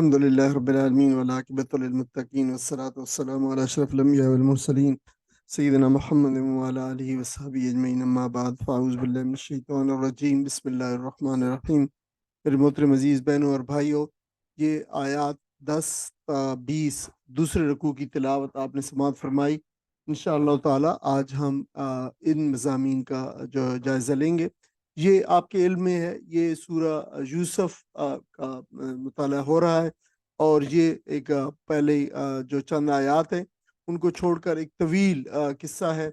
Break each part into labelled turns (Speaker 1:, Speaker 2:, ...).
Speaker 1: الحمدللہ رب العالمین والعاقبۃ للمتقین والصلاۃ والسلام علی اشرف الانبیاء والمرسلین سیدنا محمد وعلی آلہ وصحبہ اجمعین، اما بعد فاعوذ باللہ من الشیطان الرجیم، بسم اللہ الرحمن الرحیم۔ میرے محترم عزیز بہنوں اور بھائیوں، یہ آیات 10 تا 20 دوسرے رکوع کی تلاوت آپ نے سماعت فرمائی۔ انشاءاللہ تعالی آج ہم ان مضامین کا جو جائزہ لیں گے۔ یہ آپ کے علم میں ہے، یہ سورہ یوسف کا مطالعہ ہو رہا ہے، اور یہ ایک پہلے جو چند آیات ہیں ان کو چھوڑ کر ایک طویل قصہ ہے،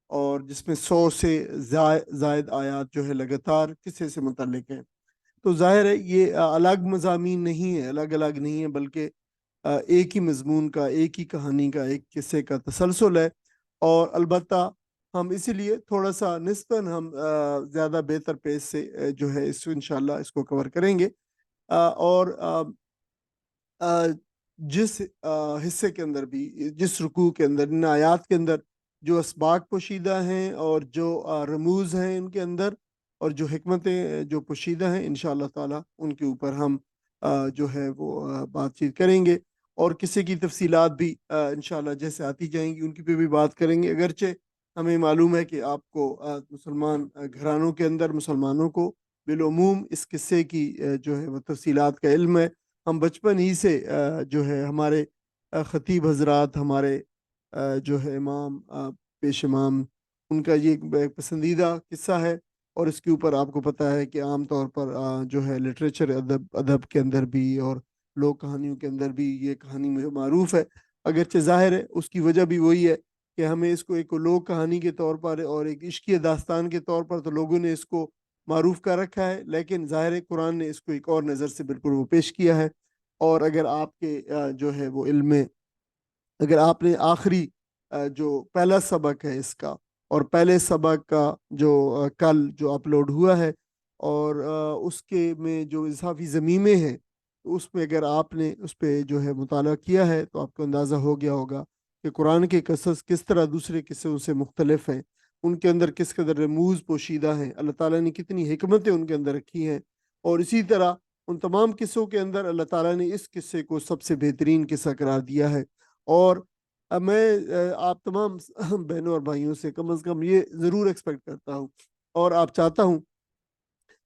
Speaker 1: اور جس میں 100 سے زائد آیات جو ہے لگاتار قصے سے متعلق ہیں۔ تو ظاہر ہے یہ الگ مضامین نہیں ہے، الگ الگ نہیں ہے، بلکہ ایک ہی مضمون کا، ایک ہی کہانی کا، ایک قصے کا تسلسل ہے۔ اور البتہ ہم اسی لیے تھوڑا سا نسبتاً ہم زیادہ بہتر پیس سے جو ہے اس انشاءاللہ اس کو کور کریں گے۔ اور جس حصے کے اندر بھی، جس رکوع کے اندر، ان آیات کے اندر جو اسباق پوشیدہ ہیں اور جو رموز ہیں ان کے اندر، اور جو حکمتیں جو پوشیدہ ہیں، انشاءاللہ تعالی ان کے اوپر ہم جو ہے وہ بات چیت کریں گے، اور کسی کی تفصیلات بھی انشاءاللہ جیسے آتی جائیں گی ان کی پہ بھی بات کریں گے۔ اگرچہ ہمیں معلوم ہے کہ آپ کو مسلمان گھرانوں کے اندر مسلمانوں کو بالعموم اس قصے کی جو ہے وہ تفصیلات کا علم ہے۔ ہم بچپن ہی سے جو ہے ہمارے خطیب حضرات، ہمارے جو ہے امام، پیش امام، ان کا یہ ایک پسندیدہ قصہ ہے، اور اس کے اوپر آپ کو پتہ ہے کہ عام طور پر جو ہے لٹریچر ادب کے اندر بھی اور لوک کہانیوں کے اندر بھی یہ کہانی معروف ہے۔ اگرچہ ظاہر ہے اس کی وجہ بھی وہی ہے کہ ہمیں اس کو ایک لوک کہانی کے طور پر اور ایک عشقی داستان کے طور پر تو لوگوں نے اس کو معروف کر رکھا ہے، لیکن ظاہر ہے قرآن نے اس کو ایک اور نظر سے بالکل وہ پیش کیا ہے۔ اور اگر آپ کے جو ہے وہ علم میں، اگر آپ نے آخری جو پہلا سبق ہے اس کا، اور پہلے سبق کا جو کل جو اپلوڈ ہوا ہے، اور اس کے میں جو اضافی ضمیمے ہیں، اس میں اگر آپ نے اس پہ جو ہے مطالعہ کیا ہے تو آپ کو اندازہ ہو گیا ہوگا کہ قرآن کے قصص کس طرح دوسرے قصوں سے مختلف ہیں، ان کے اندر کس قدر رموز پوشیدہ ہیں، اللہ تعالیٰ نے کتنی حکمتیں ان کے اندر رکھی ہیں، اور اسی طرح ان تمام قصوں کے اندر اللہ تعالیٰ نے اس قصے کو سب سے بہترین قصہ قرار دیا ہے۔ اور میں آپ تمام بہنوں اور بھائیوں سے کم از کم یہ ضرور ایکسپیکٹ کرتا ہوں، اور آپ چاہتا ہوں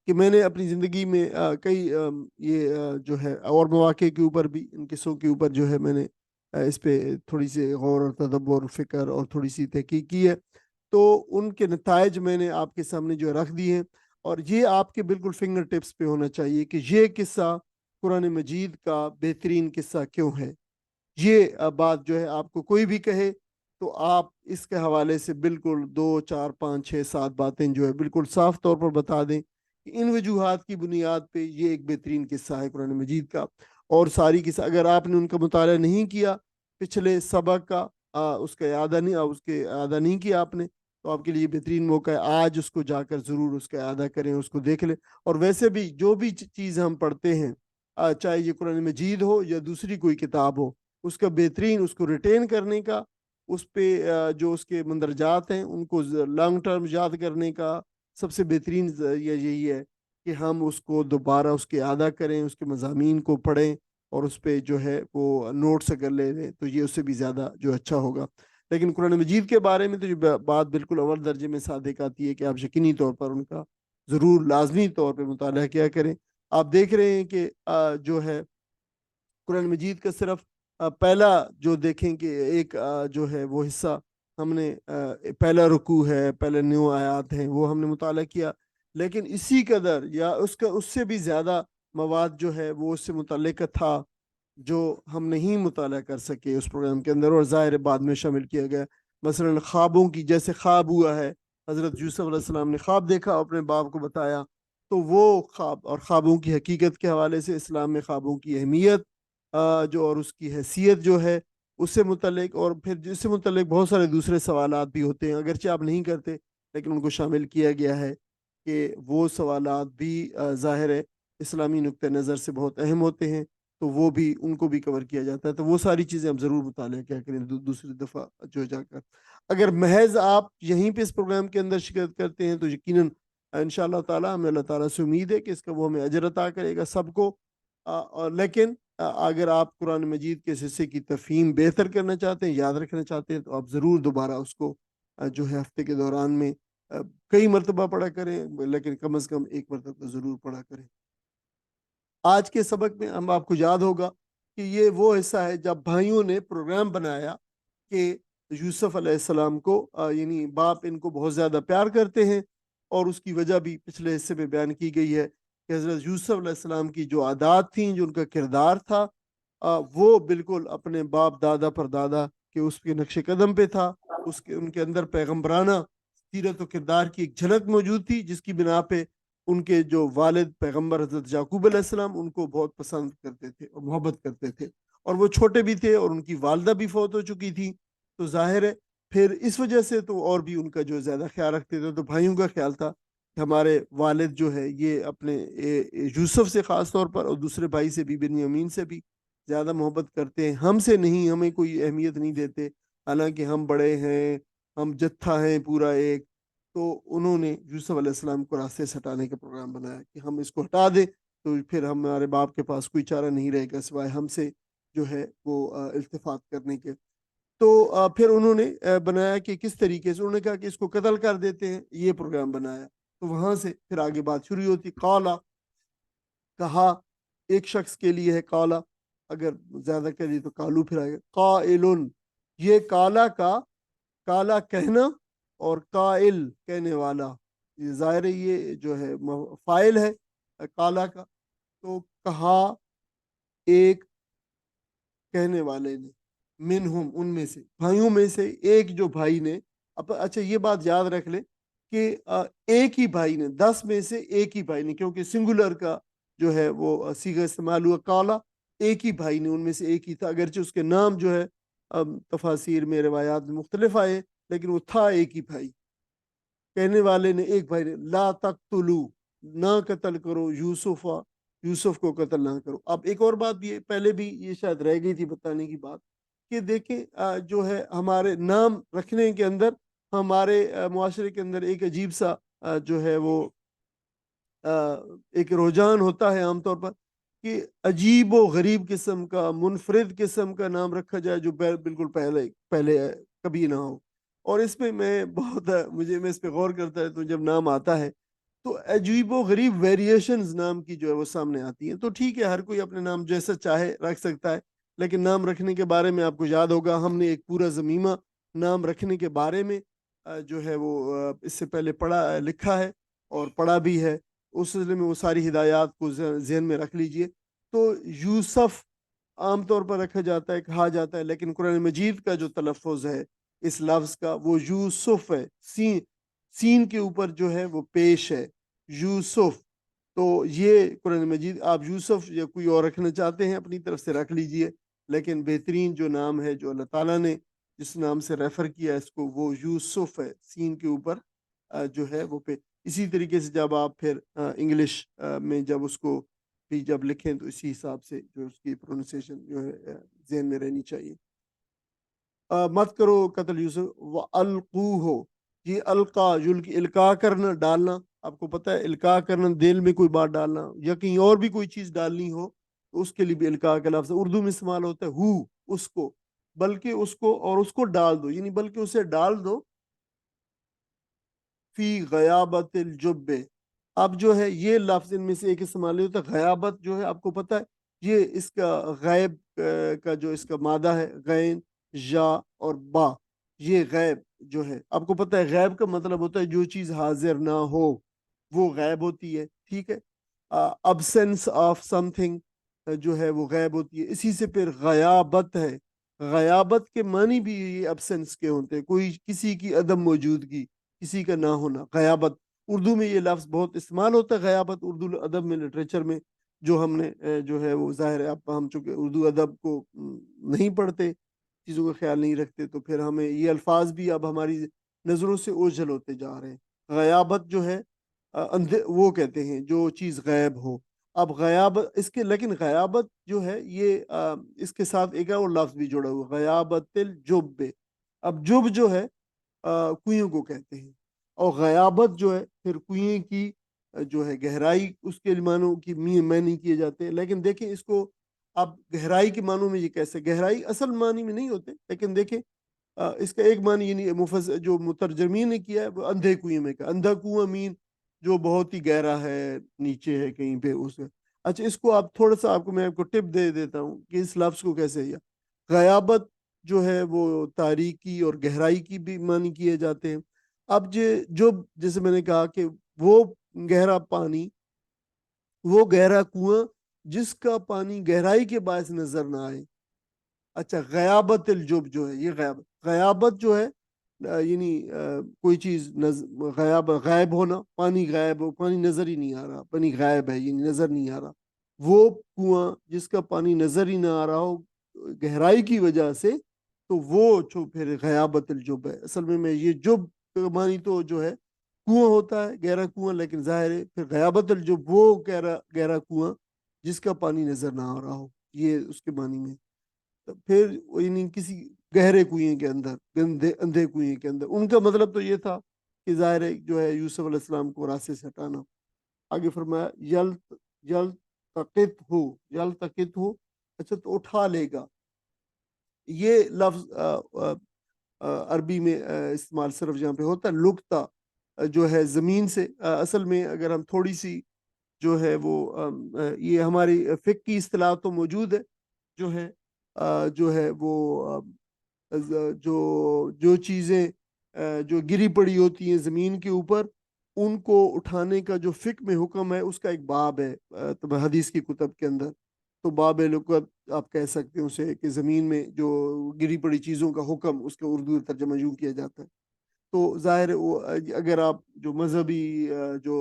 Speaker 1: کہ میں نے اپنی زندگی میں کئی یہ جو ہے اور مواقع کے اوپر بھی، ان قصوں کے اوپر جو ہے میں نے اس پہ تھوڑی سی غور اور تدبر، فکر اور تھوڑی سی تحقیق کی ہے، تو ان کے نتائج میں نے آپ کے سامنے جو رکھ دی ہیں، اور یہ آپ کے بالکل فنگر ٹپس پہ ہونا چاہیے کہ یہ قصہ قرآن مجید کا بہترین قصہ کیوں ہے۔ یہ بات جو ہے آپ کو کوئی بھی کہے تو آپ اس کے حوالے سے بالکل 2 4 5 6 7 باتیں جو ہے بالکل صاف طور پر بتا دیں کہ ان وجوہات کی بنیاد پہ یہ ایک بہترین قصہ ہے قرآن مجید کا۔ اور ساری قصہ اگر آپ نے ان کا مطالعہ نہیں کیا، پچھلے سبق کا اس کا اعادہ نہیں کیا آپ نے، تو آپ کے لیے بہترین موقع ہے آج اس کو جا کر ضرور اس کا اعادہ کریں، اس کو دیکھ لیں۔ اور ویسے بھی جو بھی چیز ہم پڑھتے ہیں، چاہے یہ قرآن مجید ہو یا دوسری کوئی کتاب ہو، اس کا بہترین، اس کو ریٹین کرنے کا، اس پہ جو اس کے مندرجات ہیں ان کو لانگ ٹرم یاد کرنے کا سب سے بہترین ذریعہ یہی ہے کہ ہم اس کو دوبارہ اس کے اعادہ کریں، اس کے مضامین کو پڑھیں، اور اس پہ جو ہے وہ نوٹس اگر لے لیں تو یہ اس سے بھی زیادہ جو اچھا ہوگا۔ لیکن قرآن مجید کے بارے میں تو یہ بات بالکل اول درجے میں صادق آتی ہے کہ آپ یقینی طور پر ان کا ضرور لازمی طور پہ مطالعہ کیا کریں۔ آپ دیکھ رہے ہیں کہ جو ہے قرآن مجید کا صرف پہلا جو دیکھیں کہ ایک جو ہے وہ حصہ ہم نے پہلا رکوع ہے، پہلے 9 آیات ہیں، وہ ہم نے مطالعہ کیا، لیکن اسی قدر یا اس سے بھی زیادہ مواد جو ہے وہ اس سے متعلق تھا جو ہم نہیں مطالعہ کر سکے اس پروگرام کے اندر، اور ظاہر بعد میں شامل کیا گیا۔ مثلا خوابوں کی، جیسے خواب ہوا ہے، حضرت یوسف علیہ السلام نے خواب دیکھا، اپنے باپ کو بتایا، تو وہ خواب اور خوابوں کی حقیقت کے حوالے سے اسلام میں خوابوں کی اہمیت جو اور اس کی حیثیت جو ہے اس سے متعلق، اور پھر جس سے متعلق بہت سارے دوسرے سوالات بھی ہوتے ہیں، اگرچہ آپ نہیں کرتے لیکن ان کو شامل کیا گیا ہے کہ وہ سوالات بھی ظاہر ہے اسلامی نقطہ نظر سے بہت اہم ہوتے ہیں، تو وہ بھی ان کو بھی کور کیا جاتا ہے۔ تو وہ ساری چیزیں ہم ضرور مطالعہ کیا کریں دوسری دفعہ جو جا کر۔ اگر محض آپ یہیں پہ اس پروگرام کے اندر شرکت کرتے ہیں تو یقیناً انشاءاللہ تعالی ہمیں اللہ تعالیٰ سے امید ہے کہ اس کا وہ ہمیں اجر عطا کرے گا سب کو، لیکن اگر آپ قرآن مجید کے اس حصے کی تفہیم بہتر کرنا چاہتے ہیں، یاد رکھنا چاہتے ہیں، تو آپ ضرور دوبارہ اس کو جو ہے ہفتے کے دوران میں کئی مرتبہ پڑھا کریں، لیکن کم از کم ایک مرتبہ ضرور پڑھا کریں۔ آج کے سبق میں ہم آپ کو یاد ہوگا کہ یہ وہ حصہ ہے جب بھائیوں نے پروگرام بنایا کہ یوسف علیہ السلام کو یعنی باپ ان کو بہت زیادہ پیار کرتے ہیں، اور اس کی وجہ بھی پچھلے حصے میں بیان کی گئی ہے کہ حضرت یوسف علیہ السلام کی جو عادات تھیں، جو ان کا کردار تھا، وہ بالکل اپنے باپ دادا پر دادا کے اس کے نقش قدم پہ تھا۔ ان کے اندر پیغمبرانہ سیرت و کردار کی ایک جھلک موجود تھی، جس کی بنا پہ ان کے جو والد پیغمبر حضرت یعقوب علیہ السلام ان کو بہت پسند کرتے تھے اور محبت کرتے تھے، اور وہ چھوٹے بھی تھے اور ان کی والدہ بھی فوت ہو چکی تھی، تو ظاہر ہے پھر اس وجہ سے تو اور بھی ان کا جو زیادہ خیال رکھتے تھے۔ تو بھائیوں کا خیال تھا کہ ہمارے والد جو ہے یہ اپنے یوسف سے خاص طور پر اور دوسرے بھائی سے بھی، بنیامین سے بھی زیادہ محبت کرتے ہیں، ہم سے نہیں، ہمیں کوئی اہمیت نہیں دیتے، حالانکہ ہم بڑے ہیں، ہم جتھا ہیں پورا ایک۔ تو انہوں نے یوسف علیہ السلام کو راستے سے ہٹانے کا پروگرام بنایا کہ ہم اس کو ہٹا دیں تو پھر ہمارے باپ کے پاس کوئی چارہ نہیں رہے گا سوائے ہم سے جو ہے وہ التفات کرنے کے۔ تو پھر انہوں نے بنایا کہ کس طریقے سے، انہوں نے کہا کہ اس کو قتل کر دیتے ہیں، یہ پروگرام بنایا۔ تو وہاں سے پھر آگے بات شروع ہوتی، قالا کہا، ایک شخص کے لیے ہے قالا، اگر زیادہ کہہ تو قالو پھر آئے گا، قائلن، یہ کالا کہنا، اور قائل کہنے والا، یہ ظاہر ہے یہ جو ہے فاعل ہے کالا کا، تو کہا ایک کہنے والے نے، منہم ان میں سے، بھائیوں میں سے ایک جو بھائی نے، اچھا یہ بات یاد رکھ لیں کہ ایک ہی بھائی نے، 10 میں سے ایک ہی بھائی نے، کیونکہ سنگولر کا جو ہے وہ صیغہ استعمال ہوا کالا، ایک ہی بھائی نے، ان میں سے ایک ہی تھا، اگرچہ اس کے نام جو ہے تفاسیر میں روایات میں مختلف آئے، لیکن وہ تھا ایک ہی بھائی۔ کہنے والے نے، ایک بھائی نے، لا تقتلو، نہ قتل کرو، یوسف کو قتل نہ کرو۔ اب ایک اور بات بھی پہلے بھی یہ شاید رہ گئی تھی بتانے کی بات، کہ دیکھیں جو ہے ہمارے نام رکھنے کے اندر، ہمارے معاشرے کے اندر ایک عجیب سا جو ہے وہ ایک رجحان ہوتا ہے عام طور پر کہ عجیب و غریب قسم کا، منفرد قسم کا نام رکھا جائے جو بالکل پہلے کبھی نہ ہو۔ اور اس میں میں اس پہ غور کرتا ہے تو جب نام آتا ہے تو عجیب و غریب ویریشنز نام کی جو ہے وہ سامنے آتی ہیں۔ تو ٹھیک ہے، ہر کوئی اپنے نام جیسا چاہے رکھ سکتا ہے، لیکن نام رکھنے کے بارے میں آپ کو یاد ہوگا ہم نے ایک پورا ضمیمہ نام رکھنے کے بارے میں جو ہے وہ اس سے پہلے لکھا ہے اور پڑھا بھی ہے، اس سلسلے میں وہ ساری ہدایات کو ذہن میں رکھ لیجئے۔ تو یوسف عام طور پر رکھا جاتا ہے، کہا جاتا ہے، لیکن قرآن مجید کا جو تلفظ ہے اس لفظ کا وہ یوسف ہے، سین کے اوپر جو ہے وہ پیش ہے، یوسف۔ تو یہ قرآن مجید، آپ یوسف یا کوئی اور رکھنا چاہتے ہیں اپنی طرف سے رکھ لیجئے، لیکن بہترین جو نام ہے جو اللہ تعالیٰ نے جس نام سے ریفر کیا اس کو، وہ یوسف ہے، سین کے اوپر جو ہے وہ اسی طریقے سے جب آپ پھر انگلش میں جب اس کو بھی جب لکھیں تو اسی حساب سے جو اس کی پروننسیشن جو ہے ذہن میں رہنی چاہیے۔ مت کرو قتل یوسف، وَأَلْقُوهُ، یہ القا کرنا، ڈالنا، آپ کو پتہ ہے القا کرنا، دل میں کوئی بات ڈالنا یا کہیں اور بھی کوئی چیز ڈالنی ہو تو اس کے لیے بھی القا کا لفظ اردو میں استعمال ہوتا ہے، ہو، اس کو، بلکہ اس کو، اور اس کو ڈال دو، یعنی بلکہ اسے ڈال دو، فی غیابت الجب۔ اب جو ہے یہ لفظ ان میں سے ایک استعمال ہوتا ہے، غیابت جو ہے آپ کو پتہ ہے یہ اس کا غیب کا جو اس کا مادہ ہے، غین، یا اور با، یہ غیب جو ہے آپ کو پتہ ہے غیب کا مطلب ہوتا ہے جو چیز حاضر نہ ہو وہ غیب ہوتی ہے، ٹھیک ہے، ابسینس آف سم تھنگ جو ہے وہ غیب ہوتی ہے۔ اسی سے پھر غیابت ہے، غیابت کے معنی بھی یہ ابسینس کے ہوتے ہیں، کوئی کسی کی عدم موجودگی، کسی کا نہ ہونا، غیابت۔ اردو میں یہ لفظ بہت استعمال ہوتا ہے غیابت، اردو ادب میں، لٹریچر میں، جو ہم نے جو ہے وہ ظاہر ہے اب ہم چونکہ اردو ادب کو نہیں پڑھتے، چیزوں کا خیال نہیں رکھتے، تو پھر ہمیں یہ الفاظ بھی اب ہماری نظروں سے اوجھل ہوتے جا رہے ہیں۔ غیابت جو ہے وہ کہتے ہیں جو چیز غیب ہو۔ اب غیابت اس کے، لیکن غیابت جو ہے یہ اس کے ساتھ ایک اور لفظ بھی جڑا ہوا، غیابت الجب۔ اب جب جو ہے کنویں کو کہتے ہیں، اور غیابت جو ہے پھر کنویں کی جو ہے گہرائی، اس کے معنوں کی معنی کیے جاتے ہیں۔ لیکن دیکھیں اس کو اب گہرائی کے معنوں میں یہ کیسے، گہرائی اصل معنی میں نہیں ہوتے، لیکن دیکھیں اس کا ایک معنی یعنی جو مترجمین نے کیا ہے وہ اندھے کنویں میں کا، اندھا کنواں مین جو بہت ہی گہرا ہے، نیچے ہے کہیں پہ اس. اچھا اس کو آپ تھوڑا سا میں آپ کو ٹپ دے دیتا ہوں کہ اس لفظ کو کیسے یا غیابت جو ہے وہ تاریکی اور گہرائی کی بھی معنی کیے جاتے ہیں. اب جو جیسے میں نے کہا کہ وہ گہرا پانی، وہ گہرا کنواں جس کا پانی گہرائی کے باعث نظر نہ آئے. اچھا غیابت الجب جو ہے، یہ غیابت جو ہے یعنی کوئی چیز غائب ہونا، پانی غائب ہو، پانی نظر ہی نہیں آ رہا، پانی غائب ہے یعنی نظر نہیں آ رہا. وہ کنواں جس کا پانی نظر ہی نہ آ رہا ہو گہرائی کی وجہ سے، تو وہ جو پھر غیابت الجب ہے. اصل میں یہ جب معنی تو جو ہے کنواں ہوتا ہے، گہرا کنواں، لیکن ظاہر ہے پھر غیابت الجب وہ گہرا کنواں جس کا پانی نظر نہ آ رہا ہو، یہ اس کے معنی میں. پھر یعنی کسی گہرے کنویں کے اندر، اندھے کنویں کے اندر، ان کا مطلب تو یہ تھا کہ ظاہر ہے جو ہے یوسف علیہ السلام کو راستے سے ہٹانا. آگے فرمایا یلتقط ہو، اچھا تو اٹھا لے گا. یہ لفظ عربی میں استعمال صرف جہاں پہ ہوتا ہے لقطہ جو ہے زمین سے. اصل میں اگر ہم تھوڑی سی جو ہے وہ یہ ہماری فقہ کی اصطلاح تو موجود ہے، جو ہے وہ جو چیزیں جو گری پڑی ہوتی ہیں زمین کے اوپر، ان کو اٹھانے کا جو فقہ میں حکم ہے اس کا ایک باب ہے حدیث کی کتب کے اندر. تو باب لغت آپ کہہ سکتے ہیں اسے کہ زمین میں جو گری پڑی چیزوں کا حکم، اس کا اردو ترجمہ یوں کیا جاتا ہے. تو ظاہر اگر آپ جو مذہبی جو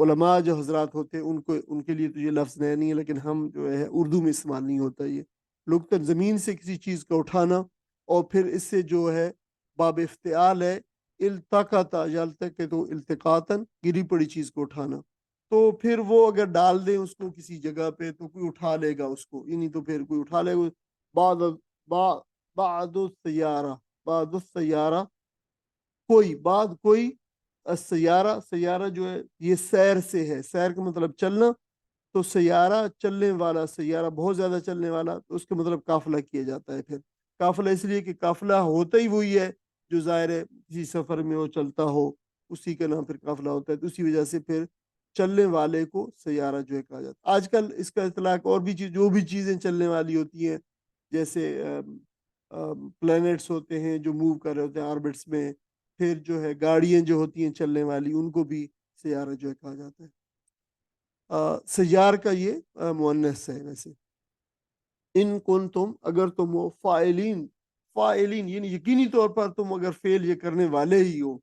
Speaker 1: علماء جو حضرات ہوتے ہیں ان کے لیے تو یہ لفظ نیا نہیں ہے، لیکن ہم جو ہے اردو میں استعمال نہیں ہوتا یہ لغتاً زمین سے کسی چیز کا اٹھانا. اور پھر اس سے جو ہے باب افتعال ہے التقطا یلتقطو التقاطاً، گری پڑی چیز کو اٹھانا. تو پھر وہ اگر ڈال دیں اس کو کسی جگہ پہ تو کوئی اٹھا لے گا اس کو، یعنی تو پھر کوئی اٹھا لے گا. بعد السیارہ کوئی سیارہ جو ہے یہ سیر سے ہے، سیر کا مطلب چلنا. تو سیارہ چلنے والا، سیارہ بہت زیادہ چلنے والا، تو اس کا مطلب قافلہ کیا جاتا ہے. پھر قافلہ اس لیے کہ قافلہ ہوتا ہی وہی ہے جو ظاہر ہے کسی سفر میں وہ چلتا ہو، اسی کا نام پھر قافلہ ہوتا ہے. تو اسی وجہ سے پھر چلنے والے کو سیارہ جو ہے کہا جاتا ہے. آج کل اس کا اطلاق اور بھی جو بھی چیزیں چلنے والی ہوتی ہیں، جیسے پلینٹس ہوتے ہیں جو موو کر رہے ہوتے ہیں آربٹس میں، پھر جو ہے گاڑیاں جو ہوتی ہیں چلنے والی، ان کو بھی سیارہ جو ہے کہا جاتا ہے. سیار کا یہ مؤنث ہے ویسے. ان کن تم، اگر تم ہو فائلین یعنی یقینی طور پر تم اگر فعل یہ کرنے والے ہی ہو،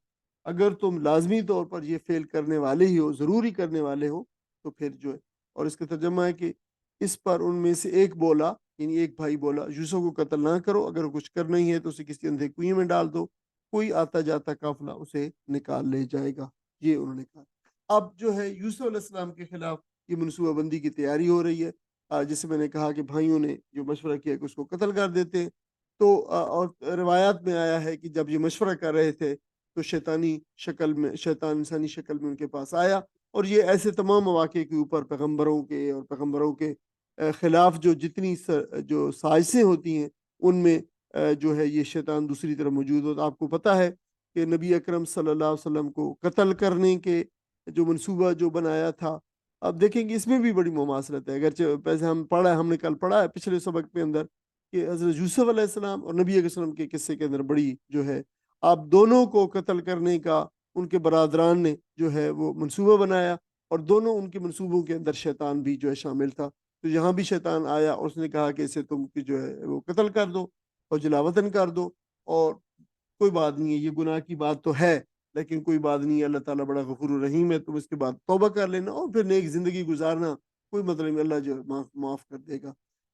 Speaker 1: اگر تم لازمی طور پر یہ فعل کرنے والے ہی ہو، ضروری کرنے والے ہو، تو پھر جو ہے. اور اس کا ترجمہ ہے کہ اس پر ان میں سے ایک بولا، یعنی ایک بھائی بولا یوسف کو قتل نہ کرو، اگر کچھ کرنا ہی ہے تو اسے کسی اندھے کنویں میں ڈال دو، کوئی آتا جاتا قافلہ اسے نکال لے جائے گا. یہ انہوں نے کہا. اب جو ہے یوسف علیہ السلام کے خلاف یہ منصوبہ بندی کی تیاری ہو رہی ہے. جسے میں نے کہا کہ بھائیوں نے جو مشورہ کیا کہ اس کو قتل کر دیتے ہیں. تو اور روایات میں آیا ہے کہ جب یہ مشورہ کر رہے تھے تو شیطان انسانی شکل میں ان کے پاس آیا. اور یہ ایسے تمام مواقع کے اوپر پیغمبروں کے خلاف جو جتنی جو سازشیں ہوتی ہیں، ان میں جو ہے یہ شیطان دوسری طرف موجود ہوتا. آپ کو پتہ ہے کہ نبی اکرم صلی اللہ علیہ وسلم کو قتل کرنے کے جو منصوبہ جو بنایا تھا، اب دیکھیں گے اس میں بھی بڑی مماثلت ہے. اگرچہ پیسے ہم نے کل پڑھا ہے پچھلے سبق کے اندر کہ حضرت یوسف علیہ السلام اور نبی علیہ السلام کے قصے کے اندر بڑی جو ہے آپ دونوں کو قتل کرنے کا ان کے برادران نے جو ہے وہ منصوبہ بنایا، اور دونوں ان کے منصوبوں کے اندر شیطان بھی جو ہے شامل تھا. تو یہاں بھی شیطان آیا اور اس نے کہا کہ اسے تم کی جو ہے وہ قتل کر دو اور جلاوطن کر دو، اور کوئی بات نہیں ہے، یہ گناہ کی بات تو ہے لیکن کوئی بات نہیں ہے، اللہ تعالیٰ بڑا غفور الرحیم ہے، تم اس کے بعد توبہ کر لینا اور پھر نیک زندگی گزارنا، کوئی مطلب نہیں، اللہ جو معاف کر دے گا.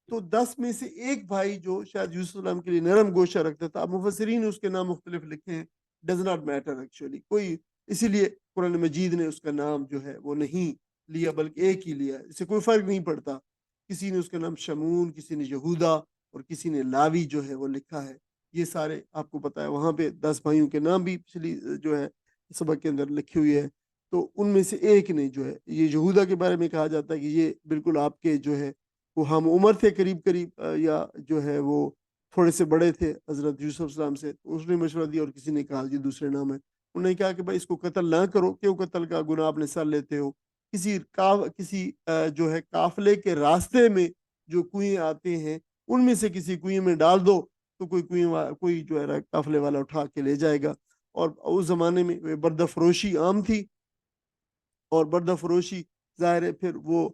Speaker 1: تو 10 میں سے ایک بھائی جو شاید یوسف السلام کے لیے نرم گوشہ رکھتا تھا، اب مفسرین نے اس کے نام مختلف لکھے ہیں، ڈز ناٹ میٹر ایکچولی کوئی، اسی لیے قرآن مجید نے اس کا نام جو ہے وہ نہیں لیا بلکہ ایک ہی لیا، اس سے کوئی فرق نہیں پڑتا. کسی نے اس کا نام شمون، کسی نے یہودا اور کسی نے لاوی جو ہے وہ لکھا ہے. یہ سارے آپ کو پتا ہے وہاں پہ 10 بھائیوں کے نام بھی پچھلی جو ہے سبق کے اندر لکھی ہوئی ہے. تو ان میں سے ایک نے جو ہے یہ یہودا کے بارے میں کہا جاتا ہے کہ یہ بالکل آپ کے جو ہے وہ ہم عمر تھے قریب قریب، یا جو ہے وہ تھوڑے سے بڑے تھے حضرت یوسف السلام سے. اس نے مشورہ دیا اور کسی نے کہا جی دوسرے نام ہے. انہوں نے کہا کہ بھائی اس کو قتل نہ کرو، کیوں قتل کا گناہ اپنے سر لیتے ہو؟ کسی جو ہے قافلے کے راستے میں جو کنویں آتے ہیں ان میں سے کسی کنویں میں ڈال دو، تو کوئی جو ہے قافلے والا اٹھا کے لے جائے گا. اور اس زمانے میں بردہ فروشی عام تھی، اور بردہ فروشی ظاہر ہے پھر وہ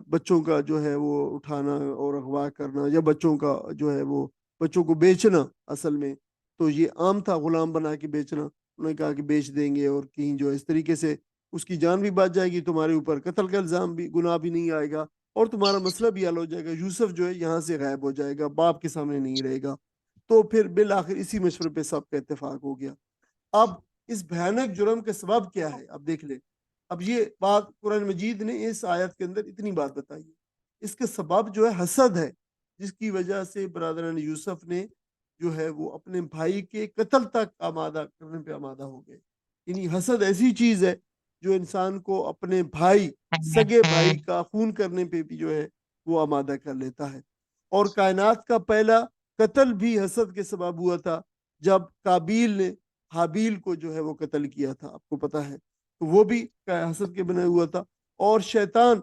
Speaker 1: بچوں کا جو ہے وہ اٹھانا اور اغوا کرنا، یا بچوں کا جو ہے وہ بچوں کو بیچنا اصل میں تو یہ عام تھا، غلام بنا کے بیچنا. انہوں نے کہا کہ بیچ دیں گے اور کہیں جو اس طریقے سے اس کی جان بھی بچ جائے گی، تمہارے اوپر قتل کا الزام بھی، گناہ بھی نہیں آئے گا، اور تمہارا مسئلہ بھی حل ہو جائے گا. یوسف جو ہے یہاں سے غائب ہو جائے گا، باپ کے سامنے نہیں رہے گا. تو پھر بالآخر اسی مشورے پہ سب کا اتفاق ہو گیا. اب اس بھیانک جرم کے سبب کیا ہے، اب دیکھ لیں. اب یہ بات قرآن مجید نے اس آیت کے اندر اتنی بات بتائی ہے. اس کے سبب جو ہے حسد ہے، جس کی وجہ سے برادران یوسف نے جو ہے وہ اپنے بھائی کے قتل تک آمادہ کرنے پہ آمادہ ہو گئے. یعنی حسد ایسی چیز ہے جو انسان کو اپنے بھائی، سگے بھائی کا خون کرنے پہ بھی جو ہے وہ آمادہ کر لیتا ہے. اور کائنات کا پہلا قتل بھی حسد کے سبب ہوا تھا، جب قابیل نے حابیل کو جو ہے وہ قتل کیا تھا، آپ کو پتا ہے. تو وہ بھی حسد کے بنا ہوا تھا. اور شیطان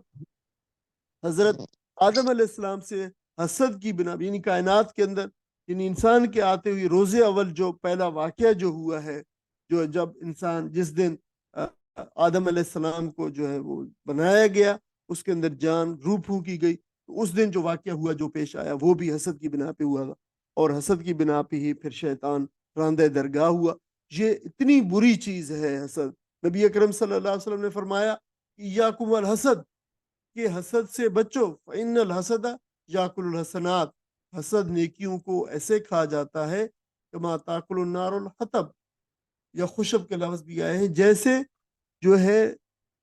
Speaker 1: حضرت آدم علیہ السلام سے حسد کی بنا، یعنی کائنات کے اندر، یعنی انسان کے آتے ہوئے روز اول جو پہلا واقعہ جو ہوا ہے، جو جب انسان جس دن آدم علیہ السلام کو جو ہے وہ بنایا گیا، اس کے اندر جان روح پھونکی گئی، تو اس دن جو واقعہ ہوا جو پیش آیا وہ بھی حسد کی بنا پہ ہوا تھا. اور حسد کی بنا پہ ہی پھر شیطان راندہ درگاہ ہوا. یہ اتنی بری چیز ہے حسد. نبی اکرم صلی اللہ علیہ وسلم نے فرمایا ایاکم الحسد، کہ حسد سے بچو، فإن الحسد یاکل الحسنات، حسد نیکیوں کو ایسے کھا جاتا ہے کما تاکل النار الحطب، یا خشب کے لفظ بھی آئے ہیں، جیسے جو ہے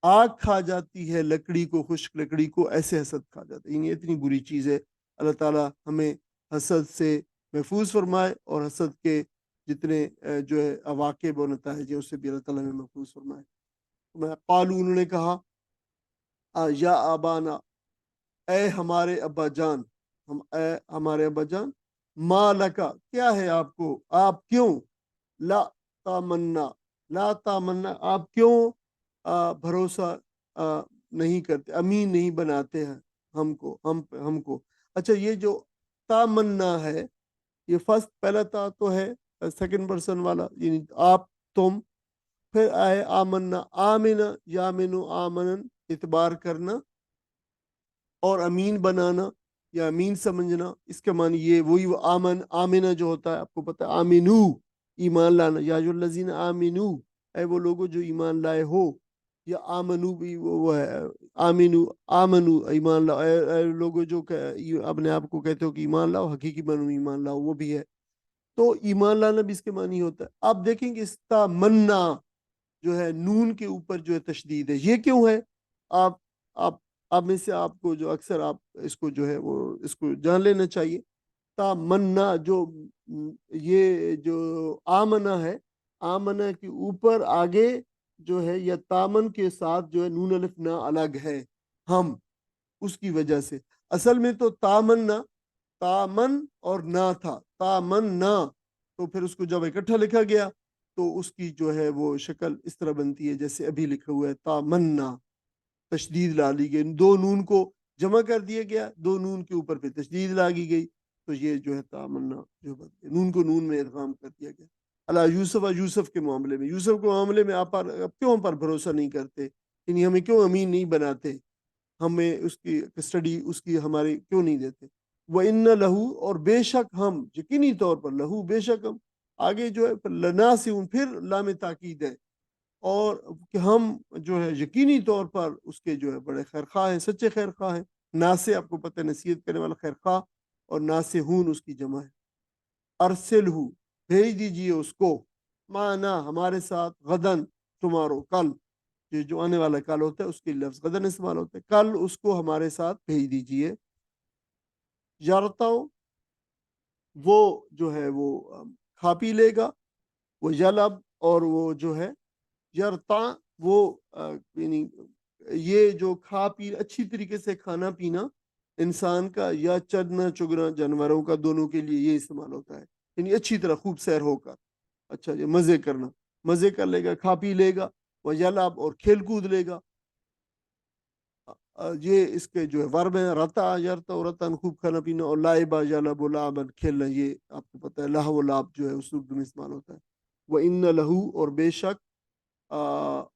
Speaker 1: آگ کھا جاتی ہے لکڑی کو، خشک لکڑی کو، ایسے حسد کھا جاتا ہے. یعنی اتنی بری چیز ہے. اللہ تعالیٰ ہمیں حسد سے محفوظ فرمائے، اور حسد کے جتنے جو ہے عواقب و نتائج اس سے بھی اللہ تعالیٰ ہمیں محفوظ فرمائے. قالو، انہوں نے کہا یا آبانا، اے ہمارے ابا جان، اے ہمارے ابا جان، ما لکا، کیا ہے آپ کو، آپ کیوں، لا تامنا، لا تامنا، آپ کیوں بھروسہ نہیں کرتے، امین نہیں بناتے ہیں ہم کو. اچھا، یہ جو تامنا ہے، یہ فرسٹ پہلا تا تو ہے سیکنڈ پرسن والا، یعنی آپ، تم. پھر آئے آمنا، آمنا، یامنو، آمنن، اعتبار کرنا، اور امین بنانا یا امین سمجھنا. اس کے معنی یہ وہی وہ آمنہ جو ہوتا ہے، آپ کو پتہ ہے، آمینو، ایمان لانا، یا جو الذین آمینو، اے وہ لوگوں جو ایمان لائے ہو. یا آمنو بھی وہ ہے، آمنو ایمان لاؤ، اے لوگوں جو اپنے آپ کو کہتے ہو کہ ایمان لاؤ، حقیقی معنی میں ایمان لاؤ، وہ بھی ہے. تو ایمان لانا بھی اس کے معنی ہوتا ہے. آپ دیکھیں گے استمنا جو ہے نون کے اوپر جو ہے تشدید ہے. یہ کیوں ہے؟ آپ آپ آپ میں سے آپ کو جو اکثر آپ اس کو جو ہے وہ اس کو جان لینا چاہیے. تامنا، جو یہ جو آمنا ہے، آمنا کے اوپر آگے جو ہے، یا تامن کے ساتھ جو ہے نون الف نا الگ ہے، ہم، اس کی وجہ سے. اصل میں تو تامنا، تامن اور نا تھا، تامن نا، تو پھر اس کو جب اکٹھا لکھا گیا تو اس کی جو ہے وہ شکل اس طرح بنتی ہے جیسے ابھی لکھا ہوا ہے تامنا. تشدید لا لی گئی، دو نون کو جمع کر دیا گیا، دو نون کے اوپر پہ تشدید لاگی گئی، تو یہ جو ہے تامنا جو بن گیا، نون کو نون میں ادغام کر دیا گیا. اللہ یوسف، یوسف کے معاملے میں، یوسف کے معاملے میں آپ کیوں ہم پر بھروسہ نہیں کرتے، یعنی ہمیں کیوں امین نہیں بناتے، ہمیں اس کی کسٹڈی اس کی ہماری کیوں نہیں دیتے. وَإِنَّ لَهُ، اور بے شک ہم، یقینی طور پر، لہو بے شک ہم، آگے جو ہے لناسون، پھر لام تاکید ہے، اور کہ ہم جو ہے یقینی طور پر اس کے جو ہے بڑے خیرخواہ ہیں، سچے خیرخواہ ہیں. ناسے، آپ کو پتہ ہے نصیحت کرنے والا خیرخواہ، اور ناسہون اس کی جمع ہے. ارسلہ، بھیج دیجئے اس کو، معنا، ہمارے ساتھ، غدن، تمہارو، کل، یہ جو آنے والا کل ہوتا ہے اس کے لفظ غدن استعمال ہوتا ہے، کل اس کو ہمارے ساتھ بھیج دیجئے. یارتاؤ، وہ جو ہے وہ کھا پی لے گا، وہ یلب، اور وہ جو ہے یرتا، وہ یعنی یہ جو کھا پی، اچھی طریقے سے کھانا پینا، انسان کا یا چرنا چگنا جانوروں کا، دونوں کے لیے یہ استعمال ہوتا ہے، یعنی اچھی طرح خوب سیر ہو کر، اچھا جی مزے کرنا، مزے کر لے گا، کھا پی لے گا، وہ یلاب اور کھیل کود لے گا۔ یہ اس کے جو ہے ورب ہیں، رتا یرتا اور رتن خوب کھانا پینا، اور لائبا یلب و لعبن کھیلنا، یہ آپ کو پتہ ہے لہو و لعب جو ہے اس اردو میں استعمال ہوتا ہے۔ وہ ان لہو اور بے شک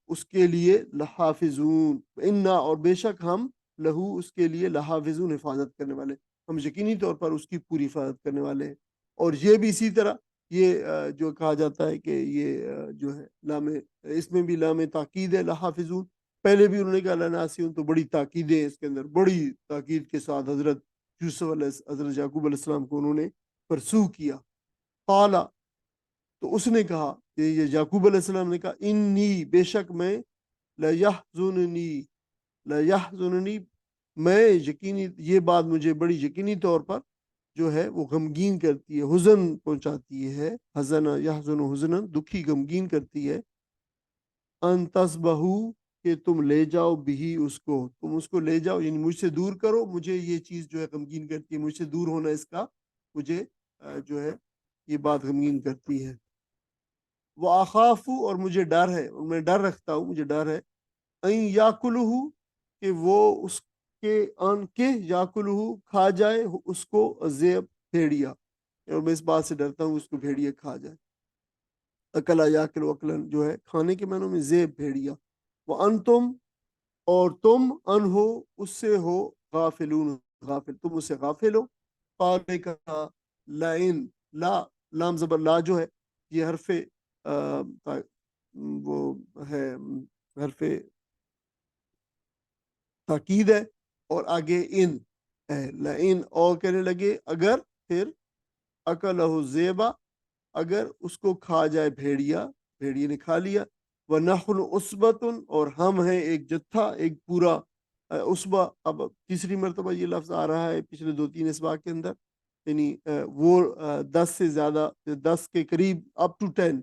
Speaker 1: اس کے لیے لحافظون، انا اور بے شک ہم لہو اس کے لیے لحافظون حفاظت کرنے والے، ہم یقینی طور پر اس کی پوری حفاظت کرنے والے ہیں۔ اور یہ بھی اسی طرح یہ جو کہا جاتا ہے کہ یہ جو ہے لام، اس میں بھی لام تاکید ہے لحافظون، پہلے بھی انہوں نے کہا لناسیون، تو بڑی تاکید ہے اس کے اندر، بڑی تاکید کے ساتھ حضرت یوسف علیہ حضرت یعقوب علیہ السلام کو انہوں نے پرسو کیا۔ قالا، تو اس نے کہا کہ یہ یعقوب علیہ السلام نے کہا انی بے شک میں، لیحزننی لیحزننی میں یقینی، یہ بات مجھے بڑی یقینی طور پر جو ہے وہ غمگین کرتی ہے، حزن پہنچاتی ہے، حزن یحزن حزنن دکھی غمگین کرتی ہے، ان تصبحو کہ تم لے جاؤ بھی اس کو، تم اس کو لے جاؤ یعنی مجھ سے دور کرو، مجھے یہ چیز جو ہے غمگین کرتی ہے، مجھ سے دور ہونا اس کا مجھے جو ہے یہ بات غمگین کرتی ہے۔ وہ آخافو اور مجھے ڈر ہے، اور میں ڈر رکھتا ہوں، مجھے ڈر ہے، این یاکلہ کہ وہ اس کے ان کے یاکلہ کھا جائے اس کو ذئب بھیڑیا، اور میں اس بات سے ڈرتا ہوں اس کو بھیڑیا کھا جائے۔ اکلا یاکل اکلن جو ہے کھانے کے معنوں میں ذئب بھیڑیا، وہ انتم اور تم ان ہو اس سے ہو غافلون غافل، تم اس سے غافل ہو۔ قال کا لائن لا، لام زبر لا جو ہے یہ حرف وہ ہے حرف تاکید ہے، اور آگے ان ہے لئن، اور کہنے لگے اگر، پھر اکلہ زیبا اگر اس کو کھا جائے بھیڑیا، بھیڑیا نے کھا لیا، وَنَحْنُ عُصْبَةٌ اور ہم ہیں ایک جتھا، ایک پورا عصبہ، اب تیسری مرتبہ یہ لفظ آ رہا ہے پچھلے 2-3 اسباق کے اندر، یعنی وہ 10 سے زیادہ، 10 کے قریب اپ ٹو 10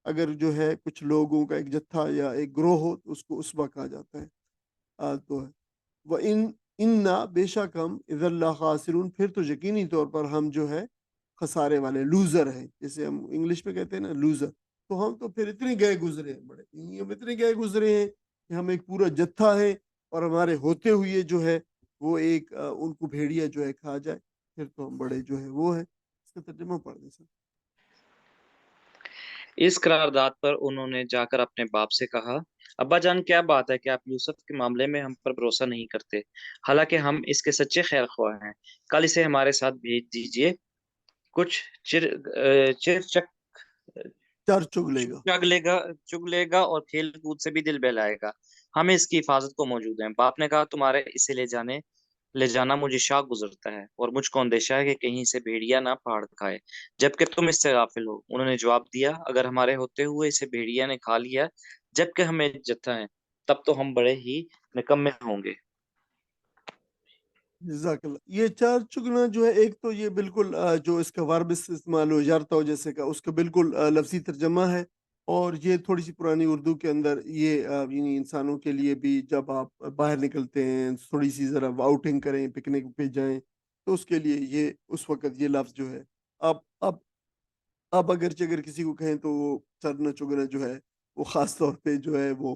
Speaker 1: اگر جو ہے کچھ لوگوں کا ایک جتھا یا ایک گروہ ہو تو اس کو عصبہ کہا جاتا ہے۔ تو وہ انا بے شک ہم اذا اللہ خاسرون پھر تو یقینی طور پر ہم جو ہے خسارے والے، لوزر ہیں، جیسے ہم انگلش میں کہتے ہیں نا لوزر، تو ہم تو پھر اتنے گئے گزرے ہیں، بڑے ہم اتنے گئے گزرے ہیں کہ ہم ایک پورا جتھا ہے، اور ہمارے ہوتے ہوئے جو ہے وہ ایک ان کو بھیڑیا جو ہے کھا جائے، پھر تو ہم بڑے جو ہے وہ ہے۔ اس کا ترجمہ پڑھ دیں سر۔
Speaker 2: اس قرارداد پر انہوں نے جا کر اپنے باپ سے کہا، ابا جان کیا بات ہے کہ آپ یوسف کے معاملے میں ہم پر بھروسہ نہیں کرتے، حالانکہ ہم اس کے سچے خیر خواہ ہیں، کل اسے ہمارے ساتھ بھیج دیجئے، کچھ چر
Speaker 1: چر چگ لے گا۔
Speaker 2: چگ لے گا اور کھیل کود سے بھی دل بہلائے گا، ہمیں اس کی حفاظت کو موجود ہیں۔ باپ نے کہا، تمہارے اسے لے جانا مجھے شاق گزرتا ہے، اور مجھ کو اندیشہ ہے کہ کہیں اسے بھیڑیا نہ پھاڑ کھائے، جبکہ تم اس سے غافل ہو۔ انہوں نے جواب دیا، اگر ہمارے ہوتے ہوئے اسے بھیڑیا نے کھا لیا جبکہ ہمیں جتھا ہے، تب تو ہم بڑے ہی نکمے ہوں گے۔
Speaker 1: جزاک اللہ۔ یہ چار چگنا جو ہے، ایک تو یہ بالکل جو اس کا ورب استعمال ہو جارتا ہو جیسے کا، اس کا بالکل لفظی ترجمہ ہے، اور یہ تھوڑی سی پرانی اردو کے اندر یہ یعنی انسانوں کے لیے بھی جب آپ باہر نکلتے ہیں تھوڑی سی ذرا آؤٹنگ کریں، پکنک پہ جائیں، تو اس کے لیے یہ اس وقت یہ لفظ جو ہے اب اب اب اگرچہ اگر کسی کو کہیں تو وہ چرنا چگنا جو ہے وہ خاص طور پہ جو ہے وہ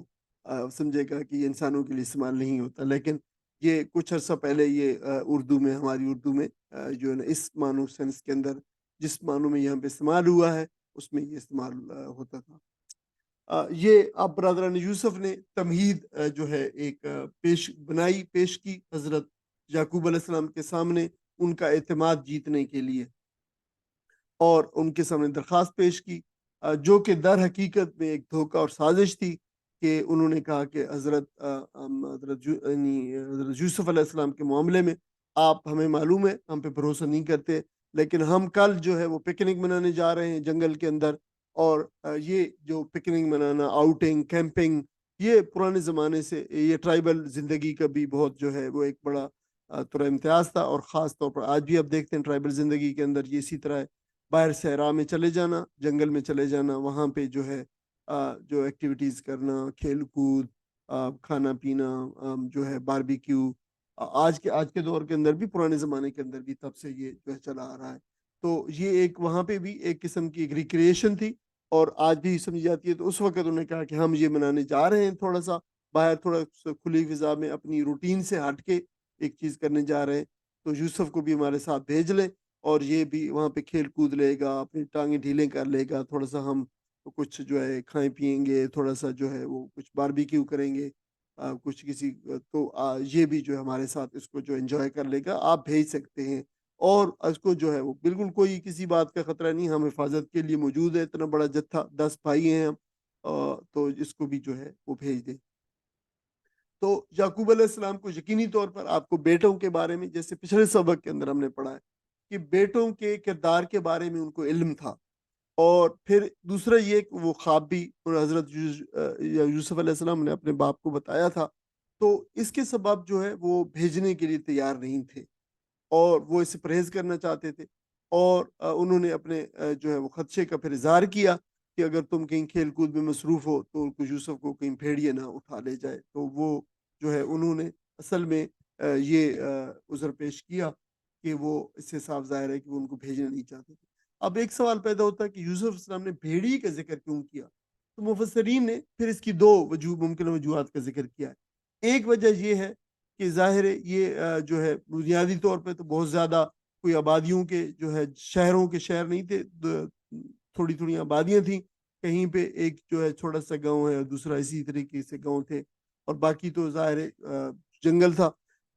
Speaker 1: سمجھے گا کہ یہ انسانوں کے لیے استعمال نہیں ہوتا، لیکن یہ کچھ عرصہ پہلے یہ اردو میں، ہماری اردو میں جو ہے نا اس معنی سینس کے اندر جس معنوں میں یہاں پہ استعمال ہوا ہے اس میں یہ استعمال ہوتا تھا۔ یہ اب برادران یوسف نے تمہید جو ہے ایک پیش کی حضرت یعقوب علیہ السلام کے سامنے ان کا اعتماد جیتنے کے لیے، اور ان کے سامنے درخواست پیش کی، جو کہ در حقیقت میں ایک دھوکہ اور سازش تھی، کہ انہوں نے کہا کہ حضرت یوسف علیہ السلام کے معاملے میں آپ ہمیں معلوم ہے ہم پہ بھروسہ نہیں کرتے، لیکن ہم کل جو ہے وہ پکنک منانے جا رہے ہیں جنگل کے اندر، اور یہ جو پکنک منانا، آؤٹنگ، کیمپنگ، یہ پرانے زمانے سے یہ ٹرائبل زندگی کا بھی بہت جو ہے وہ ایک بڑا طرح امتیاز تھا، اور خاص طور پر آج بھی آپ دیکھتے ہیں ٹرائبل زندگی کے اندر یہ اسی طرح ہے، باہر صحرا میں چلے جانا، جنگل میں چلے جانا، وہاں پہ جو ہے جو ایکٹیویٹیز کرنا، کھیل کود، کھانا پینا، جو ہے باربیکیو، آج کے دور کے اندر بھی، پرانے زمانے کے اندر بھی تب سے یہ جو ہے چلا آ رہا ہے. تو یہ ایک وہاں پہ بھی ایک قسم کی ایک ریکریشن تھی اور آج بھی سمجھی جاتی ہے. تو اس وقت انہوں نے کہا کہ ہم یہ منانے جا رہے ہیں، تھوڑا سا باہر، تھوڑا کھلی فضا میں اپنی روٹین سے ہٹ کے ایک چیز کرنے جا رہے ہیں. تو یوسف کو بھی ہمارے ساتھ بھیج لیں اور یہ بھی وہاں پہ کھیل کود لے گا، اپنی ٹانگیں ڈھیلیں کر لے گا، تھوڑا سا ہم کچھ جو ہے کھائیں پیئیں گے، تھوڑا سا جو ہے وہ کچھ باربیکیو کریں گے، کچھ کسی تو یہ بھی جو ہے ہمارے ساتھ اس کو جو انجوائے کر لے گا، آپ بھیج سکتے ہیں. اور اس کو جو ہے وہ بالکل کوئی کسی بات کا خطرہ نہیں، ہم حفاظت کے لیے موجود ہے. اتنا بڑا جتھا، 10 بھائی ہیں ہم، تو اس کو بھی جو ہے وہ بھیج دیں. تو یعقوب علیہ السلام کو یقینی طور پر آپ کو بیٹوں کے بارے میں، جیسے پچھلے سبق کے اندر ہم نے پڑھا ہے کہ بیٹوں کے کردار کے بارے میں ان کو علم تھا. اور پھر دوسرا یہ کہ وہ خواب بھی حضرت یوسف علیہ السلام نے اپنے باپ کو بتایا تھا. تو اس کے سبب جو ہے وہ بھیجنے کے لیے تیار نہیں تھے اور وہ اس سے پرہیز کرنا چاہتے تھے. اور انہوں نے اپنے جو ہے وہ خدشے کا پھر اظہار کیا کہ اگر تم کہیں کھیل کود میں مصروف ہو تو یوسف کو کہیں بھیڑیے نہ اٹھا لے جائے. تو وہ جو ہے انہوں نے اصل میں یہ عذر پیش کیا کہ وہ اس سے صاف ظاہر ہے کہ وہ ان کو بھیجنا نہیں چاہتے تھے. اب ایک سوال پیدا ہوتا ہے کہ یوسف علیہ السلام نے بھیڑی کا ذکر کیوں کیا؟ تو مفسرین نے پھر اس کی دو ممکنہ وجوہات کا ذکر کیا ہے. ایک وجہ یہ ہے کہ ظاہر ہے یہ جو ہے بنیادی طور پہ تو بہت زیادہ کوئی آبادیوں کے جو ہے شہروں کے شہر نہیں تھے، تھوڑی تھوڑی آبادیاں تھیں. کہیں پہ ایک جو ہے چھوٹا سا گاؤں ہے اور دوسرا اسی طریقے سے گاؤں تھے اور باقی تو ظاہر ہے جنگل تھا.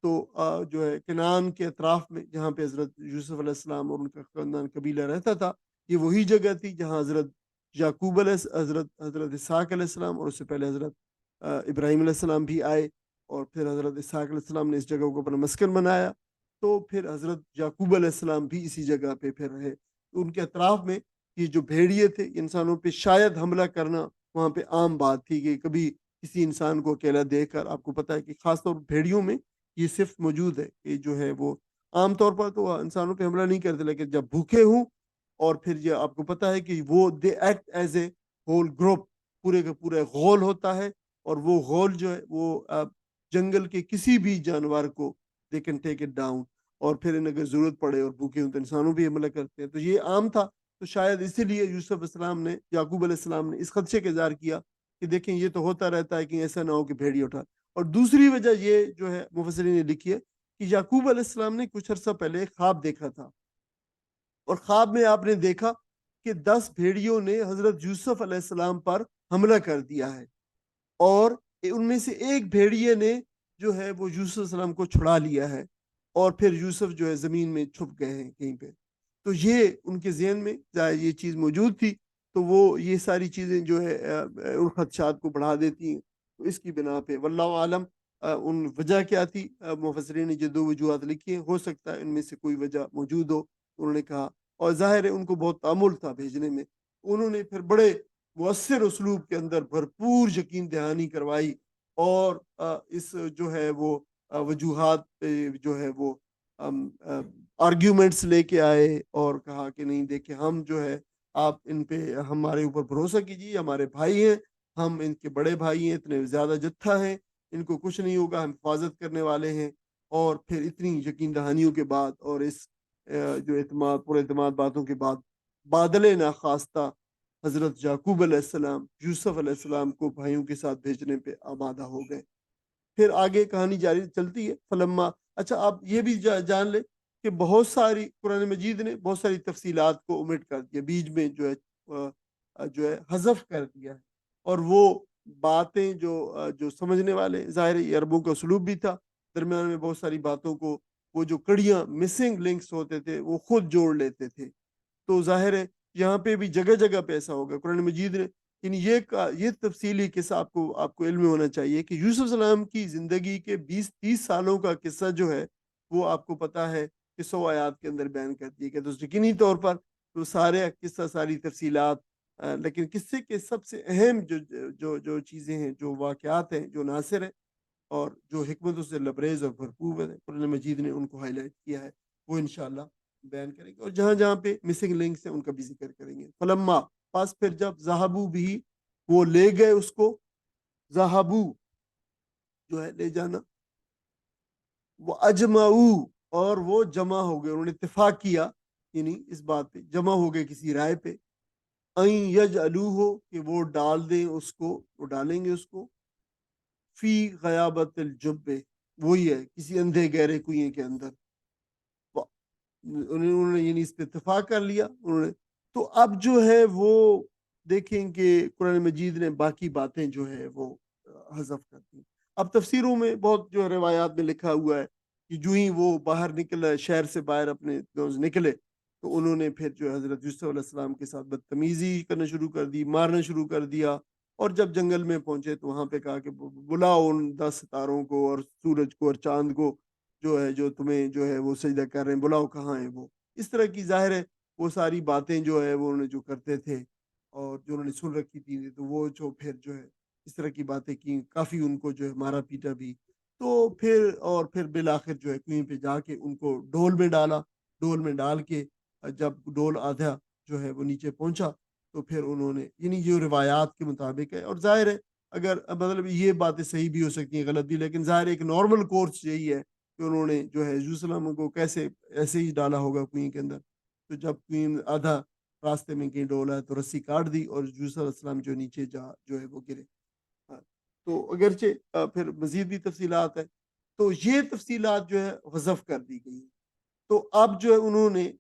Speaker 1: تو جو ہے کنعان کے اطراف میں جہاں پہ حضرت یوسف علیہ السلام اور ان کا خاندان قبیلہ رہتا تھا، یہ وہی جگہ تھی جہاں حضرت یعقوب علیہ حضرت اسحاق علیہ السلام اور اس سے پہلے حضرت ابراہیم علیہ السلام بھی آئے اور پھر حضرت اسحاق علیہ السلام نے اس جگہ کو اپنا مسکن بنایا. تو پھر حضرت یعقوب علیہ السلام بھی اسی جگہ پہ پھر رہے. تو ان کے اطراف میں یہ جو بھیڑیے تھے، انسانوں پہ شاید حملہ کرنا وہاں پہ عام بات تھی کہ کبھی کسی انسان کو اکیلا دیکھ کر، آپ کو پتہ ہے کہ خاص طور پر بھیڑیوں میں یہ صرف موجود ہے کہ جو ہے وہ عام طور پر تو انسانوں پہ حملہ نہیں کرتے، لیکن جب بھوکے ہوں اور پھر یہ آپ کو پتہ ہے کہ وہ they act as a whole group, پورے کا پورا غول ہوتا ہے اور وہ غول جو ہے وہ جنگل کے کسی بھی جانور کو they can take it down. اور پھر ان اگر ضرورت پڑے اور بھوکے ہوں تو انسانوں بھی حملہ کرتے ہیں. تو یہ عام تھا. تو شاید اسی لیے یوسف السلام نے، یعقوب علیہ السلام نے اس خدشے کا اظہار کیا کہ دیکھیں یہ تو ہوتا رہتا ہے کہ ایسا نہ ہو کہ بھیڑی اٹھا. اور دوسری وجہ یہ جو ہے مفسرین نے لکھی ہے کہ یعقوب علیہ السلام نے کچھ عرصہ پہلے خواب دیکھا تھا اور خواب میں آپ نے دیکھا کہ 10 بھیڑیوں نے حضرت یوسف علیہ السلام پر حملہ کر دیا ہے اور ان میں سے ایک بھیڑیے نے جو ہے وہ یوسف علیہ السلام کو چھڑا لیا ہے اور پھر یوسف جو ہے زمین میں چھپ گئے ہیں کہیں پہ. تو یہ ان کے ذہن میں یہ چیز موجود تھی. تو وہ یہ ساری چیزیں جو ہے ان خدشات کو بڑھا دیتی ہیں. تو اس کی بنا پہ واللہ عالم ان وجہ کیا تھی. مفسرین نے جو دو وجوہات لکھی ہیں، ہو سکتا ہے ان میں سے کوئی وجہ موجود ہو. انہوں نے کہا اور ظاہر ہے ان کو بہت تعامل تھا بھیجنے میں. انہوں نے پھر بڑے مؤثر اسلوب کے اندر بھرپور یقین دہانی کروائی اور اس جو ہے وہ وجوہات پہ جو ہے وہ آرگیومنٹس لے کے آئے اور کہا کہ نہیں دیکھیں ہم جو ہے آپ ان پہ ہمارے اوپر بھروسہ کیجیے، ہمارے بھائی ہیں، ہم ان کے بڑے بھائی ہیں، اتنے زیادہ جتھا ہیں، ان کو کچھ نہیں ہوگا، ہم حفاظت کرنے والے ہیں. اور پھر اتنی یقین دہانیوں کے بعد اور اس جو اعتماد پر اعتماد باتوں کے بعد بادل ناخواستہ حضرت یعقوب علیہ السلام یوسف علیہ السلام کو بھائیوں کے ساتھ بھیجنے پہ آمادہ ہو گئے. پھر آگے کہانی جاری چلتی ہے. فلما، اچھا آپ یہ بھی جان لیں کہ بہت ساری قرآن مجید نے بہت ساری تفصیلات کو اومٹ کر دیا، بیچ میں جو ہے حذف کر دیا ہے. اور وہ باتیں جو سمجھنے والے، ظاہر یہ عربوں کا اسلوب بھی تھا، درمیان میں بہت ساری باتوں کو وہ جو کڑیاں مسنگ لنکس ہوتے تھے وہ خود جوڑ لیتے تھے. تو ظاہر ہے یہاں پہ بھی جگہ جگہ پہ ایسا ہوگا. قرآن مجید نے یعنی یہ تفصیلی قصہ آپ کو علم میں ہونا چاہیے کہ یوسف السلام کی زندگی کے 20-30 سالوں کا قصہ جو ہے وہ آپ کو پتا ہے کہ 100 آیات کے اندر بیان کر دیا گیا. تو یقینی طور پر تو سارے قصہ، ساری تفصیلات، لیکن قصے کے سب سے اہم جو چیزیں ہیں، جو واقعات ہیں، جو عناصر ہیں اور جو حکمتوں سے لبریز اور بھرپور ہے، قرآن مجید نے ان کو ہائی لائٹ کیا ہے. وہ انشاءاللہ بیان کریں گے اور جہاں جہاں پہ مسنگ لنکس ہیں ان کا بھی ذکر کریں گے. فلما، پس پھر جب ذہبو بھی، وہ لے گئے اس کو. ذہبو جو ہے لے جانا، وہ اجمعو اور وہ جمع ہو گئے, انہوں نے اتفاق کیا یعنی اس بات پہ جمع ہو گئے کسی رائے پہ, این یجعلوہ کہ وہ ڈال دیں اس کو, وہ ڈالیں گے اس کو فی غیابت الجب, وہی ہے کسی اندھے گہرے کنویں کے اندر. انہوں نے یعنی اس پہ اتفاق کر لیا انہوں نے. تو اب جو ہے وہ دیکھیں کہ قرآن مجید نے باقی باتیں جو ہے وہ حذف کر دی. اب تفسیروں میں بہت جو روایات میں لکھا ہوا ہے کہ جو ہی وہ باہر نکلا, شہر سے باہر اپنے نکلے, تو انہوں نے پھر جو حضرت یوسف علیہ السلام کے ساتھ بدتمیزی کرنا شروع کر دی, مارنا شروع کر دیا. اور جب جنگل میں پہنچے تو وہاں پہ کہا کہ بلاؤ ان 10 ستاروں کو اور سورج کو اور چاند کو جو ہے جو تمہیں جو ہے وہ سجدہ کر رہے ہیں, بلاؤ کہاں ہیں وہ. اس طرح کی ظاہر ہے وہ ساری باتیں جو ہے وہ انہوں نے جو کرتے تھے اور جو انہوں نے سن رکھی تھی, تو وہ جو پھر جو ہے اس طرح کی باتیں کی, کافی ان کو جو ہے مارا پیٹا بھی. تو پھر بالآخر جو ہے کنویں پہ جا کے ان کو ڈول میں ڈالا, ڈول میں ڈال کے جب ڈول آدھا جو ہے وہ نیچے پہنچا تو پھر انہوں نے یعنی یہ روایات کے مطابق ہے. اور ظاہر ہے اگر مطلب یہ باتیں صحیح بھی ہو سکتی ہیں غلط بھی, لیکن ظاہر ایک نارمل کورس یہی ہے کہ انہوں نے جو ہے یوسف السلام کو کیسے ایسے ہی ڈالا ہوگا کنویں کے اندر. تو جب کنویں آدھا راستے میں کہیں ڈولا ہے تو رسی کاٹ دی اور یوسف علیہ السلام جو نیچے جو ہے وہ گرے. ہاں. تو اگرچہ پھر مزید بھی تفصیلات ہے, تو یہ تفصیلات جو ہے حذف کر دی گئی. تو اب جو ہے انہوں نے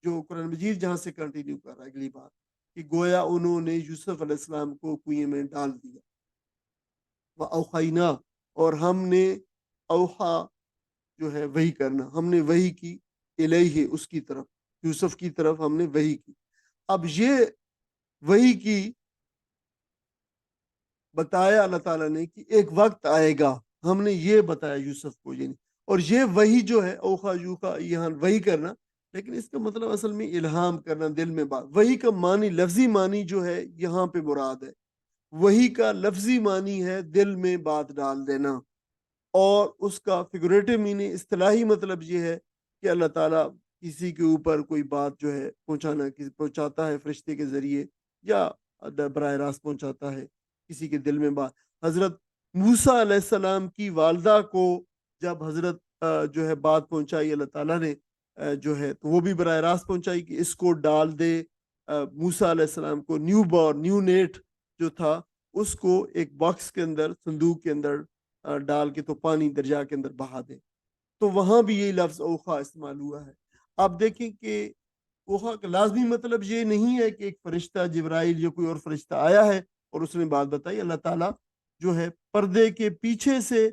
Speaker 1: جو قرآن مجید جہاں سے کنٹینیو کر رہا ہے اگلی بات کہ گویا انہوں نے یوسف علیہ السلام کو کنویں میں ڈال دیا. وَأَوْحَيْنَا اور ہم نے, اوحا جو ہے وہی کرنا, ہم نے وہی کی, الیہ اس کی طرف, یوسف کی طرف ہم نے وہی کی. اب یہ وہی کی بتایا اللہ تعالیٰ نے کہ ایک وقت آئے گا, ہم نے یہ بتایا یوسف کو یعنی. اور یہ وہی جو ہے اوخا یوخا یہاں وہی کرنا, لیکن اس کا مطلب اصل میں الہام کرنا, دل میں بات. وہی کا معنی لفظی معنی جو ہے یہاں پہ مراد ہے, وہی کا لفظی معنی ہے دل میں بات ڈال دینا. اور اس کا فگریٹو میننگ اصطلاحی مطلب یہ ہے کہ اللہ تعالیٰ کسی کے اوپر کوئی بات جو ہے پہنچاتا ہے فرشتے کے ذریعے, یا براہ راست پہنچاتا ہے کسی کے دل میں بات. حضرت موسیٰ علیہ السلام کی والدہ کو جب حضرت جو ہے بات پہنچائی اللہ تعالیٰ نے جو ہے, تو وہ بھی براہ راست پہنچائی کہ اس کو ڈال دے. موسیٰ علیہ السلام کو نیو بورن, نیو نیٹ جو تھا اس کو ایک باکس کے اندر, صندوق کے اندر ڈال کے تو پانی دریا کے اندر بہا دے. تو وہاں بھی یہی لفظ اوخا استعمال ہوا ہے. آپ دیکھیں کہ اوخا کا لازمی مطلب یہ نہیں ہے کہ ایک فرشتہ جبرائیل یا کوئی اور فرشتہ آیا ہے اور اس نے بات بتائی. اللہ تعالیٰ جو ہے پردے کے پیچھے سے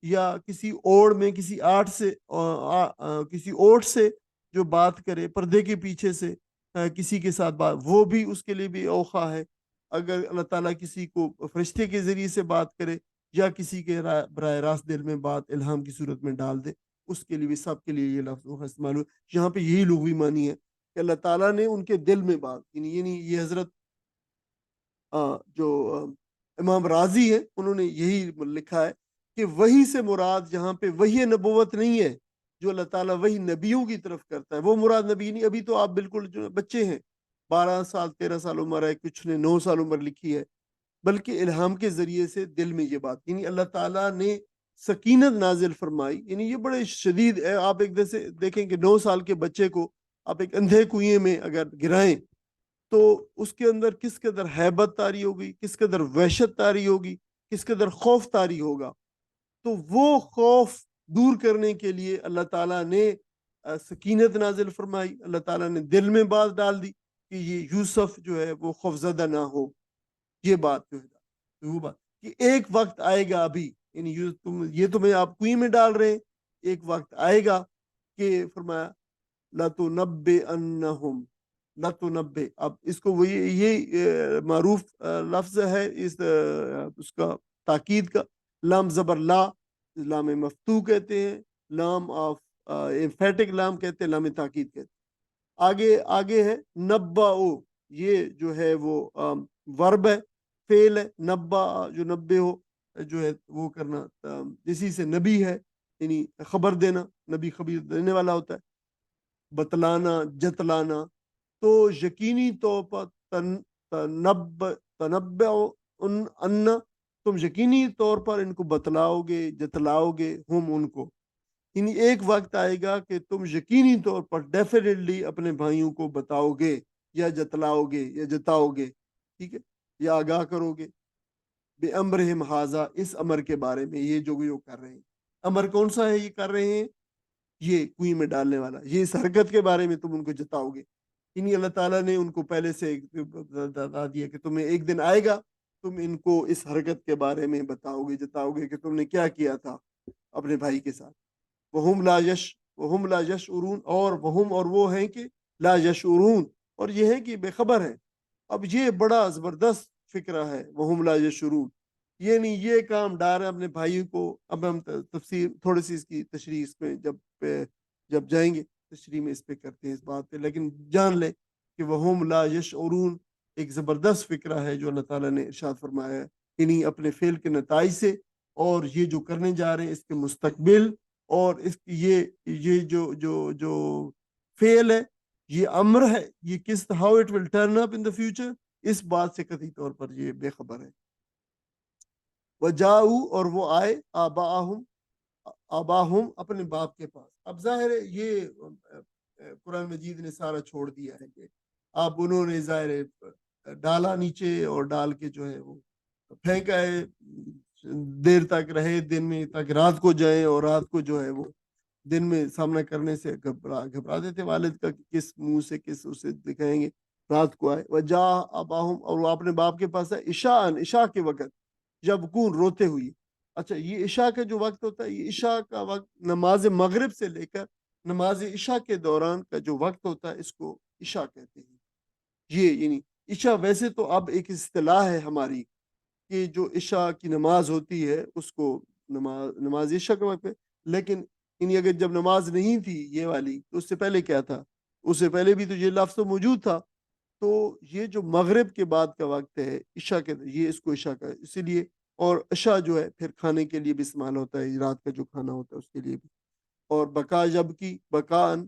Speaker 1: یا کسی اوڑ میں کسی اوٹ سے جو بات کرے, پردے کے پیچھے سے کسی کے ساتھ بات, وہ بھی اس کے لیے بھی اوخا ہے. اگر اللہ تعالیٰ کسی کو فرشتے کے ذریعے سے بات کرے یا کسی کے براہ راست دل میں بات الہام کی صورت میں ڈال دے, اس کے لیے بھی سب کے لیے یہ لفظ استعمال ہو. یہاں پہ یہی لغوی معنی ہے کہ اللہ تعالیٰ نے ان کے دل میں بات, یعنی یہ حضرت جو امام راضی ہے انہوں نے یہی لکھا ہے کہ وہی سے مراد یہاں پہ وہی نبوت نہیں ہے جو اللہ تعالیٰ وہی نبیوں کی طرف کرتا ہے, وہ مراد نبی نہیں. ابھی تو آپ بالکل جو بچے ہیں, 12 سال 13 سال عمر ہے, کچھ نے 9 سال عمر لکھی ہے, بلکہ الہام کے ذریعے سے دل میں یہ بات, یعنی اللہ تعالیٰ نے سکینت نازل فرمائی. یعنی یہ بڑے شدید ہے. آپ ایک جیسے دیکھیں کہ 9 سال کے بچے کو آپ ایک اندھے کنویں میں اگر گرائیں تو اس کے اندر کس قدر ہیبت طاری ہوگی, کس قدر وحشت طاری ہوگی, کس قدر خوف طاری ہوگا. تو وہ خوف دور کرنے کے لیے اللہ تعالیٰ نے سکینت نازل فرمائی, اللہ تعالیٰ نے دل میں بات ڈال دی کہ یہ یوسف جو ہے وہ خوفزدہ نہ ہو. یہ بات جو ہے وہ بات کہ ایک وقت آئے گا, ابھی یعنی یہ تمہیں آپ کنویں میں ڈال رہے ہیں, ایک وقت آئے گا کہ فرمایا لَتُنَبِّئَنَّهُمْ, لَتُنَبِّئ. اب اس کو وہی یہ معروف لفظ ہے اس کا تاکید کا, لام زبر لا, لام مفتوح کہتے ہیں, لام آف ایمفیٹک لام کہتے ہیں, لام تاکید کہتے ہیں. آگے ہے نبّؤ, یہ جو ہے وہ ورب ہے, فعل ہے. نبّا جو نبے ہو جو ہے وہ کرنا, جسی سے نبی ہے یعنی خبر دینا, نبی خبر دینے والا ہوتا ہے. بتلانا, جتلانا, تو یقینی طور پر تنبّؤ ان, تم یقینی طور پر ان کو بتلاؤ گے, جتلاؤ گے, ہم ان کو. یعنی ایک وقت آئے گا کہ تم یقینی طور پر ڈیفینیٹلی اپنے بھائیوں کو بتاؤ گے یا جتلاؤ گے یا جتاؤ گے، ٹھیک ہے، یا آگاہ کرو گے، بے امرہم حاضا، اس امر کے بارے میں، یہ جو کر رہے ہیں۔ امر کون سا ہے یہ کر رہے ہیں؟ یہ کنویں میں ڈالنے والا، یہ اس حرکت کے بارے میں تم ان کو جتاؤ گے۔ یعنی اللہ تعالیٰ نے ان کو پہلے سے بتا دیا کہ تمہیں ایک دن آئے گا، تم ان کو اس حرکت کے بارے میں بتاؤ گے، جتاؤ گے کہ تم نے کیا کیا تھا اپنے بھائی کے ساتھ۔ وہم لا یشعرون، اور وہم اور وہ ہیں کہ لا یشعرون، اور یہ ہے کہ بے خبر ہیں۔ اب یہ بڑا زبردست فکرہ ہے، وہم لا یشعرون، یعنی یہ کام ڈال اپنے بھائیوں کو۔ اب ہم تفسیر تھوڑی سی اس کی تشریح اس میں جب جائیں گے تشریح میں اس پہ کرتے ہیں اس بات پہ، لیکن جان لیں کہ وہم لا یشعرون ایک زبردست فکرہ ہے جو اللہ تعالیٰ نے ارشاد فرمایا ہے، یعنی اپنے فعل کے نتائج سے، اور یہ جو کرنے جا رہے ہیں اس کے مستقبل، اور اس یہ جو فعل ہے، یہ امر ہے، یہ کس how it will turn up in the future, اس بات سے قطعی طور پر یہ بے خبر ہے۔ وجاؤ، اور وہ آئے، آباہم اپنے باپ کے پاس۔ اب ظاہر ہے یہ قرآن مجید نے سارا چھوڑ دیا ہے کہ اب انہوں نے ظاہر ہے ڈالا نیچے، اور ڈال کے جو ہے وہ پھینکا ہے، دیر تک رہے، دن میں تک رات کو جائیں، اور رات کو جو ہے وہ دن میں سامنا کرنے سے گھبراتے تھے والد کا کہ کس منہ سے کس اسے دکھائیں گے۔ رات کو آئے، وجا اباہم، اور وہ اپنے باپ کے پاس ہے، عشاء کے وقت، جب کون روتے ہوئی۔ اچھا، یہ عشاء کا جو وقت ہوتا ہے، یہ عشاء کا وقت نماز مغرب سے لے کر نماز عشاء کے دوران کا جو وقت ہوتا ہے، اس کو عشاء کہتے ہیں۔ یہ یعنی عشاء ویسے تو اب ایک اصطلاح ہے ہماری کہ جو عشاء کی نماز ہوتی ہے اس کو نماز عشاء کے وقت پہ، لیکن یعنی اگر جب نماز نہیں تھی یہ والی، تو اس سے پہلے کیا تھا؟ اس سے پہلے بھی تو یہ لفظ تو موجود تھا۔ تو یہ جو مغرب کے بعد کا وقت ہے عشاء کے، یہ اس کو عشاء کا ہے، اسی لیے۔ اور عشاء جو ہے پھر کھانے کے لیے بھی استعمال ہوتا ہے، رات کا جو کھانا ہوتا ہے اس کے لیے بھی۔ اور بکا جب کی، بکان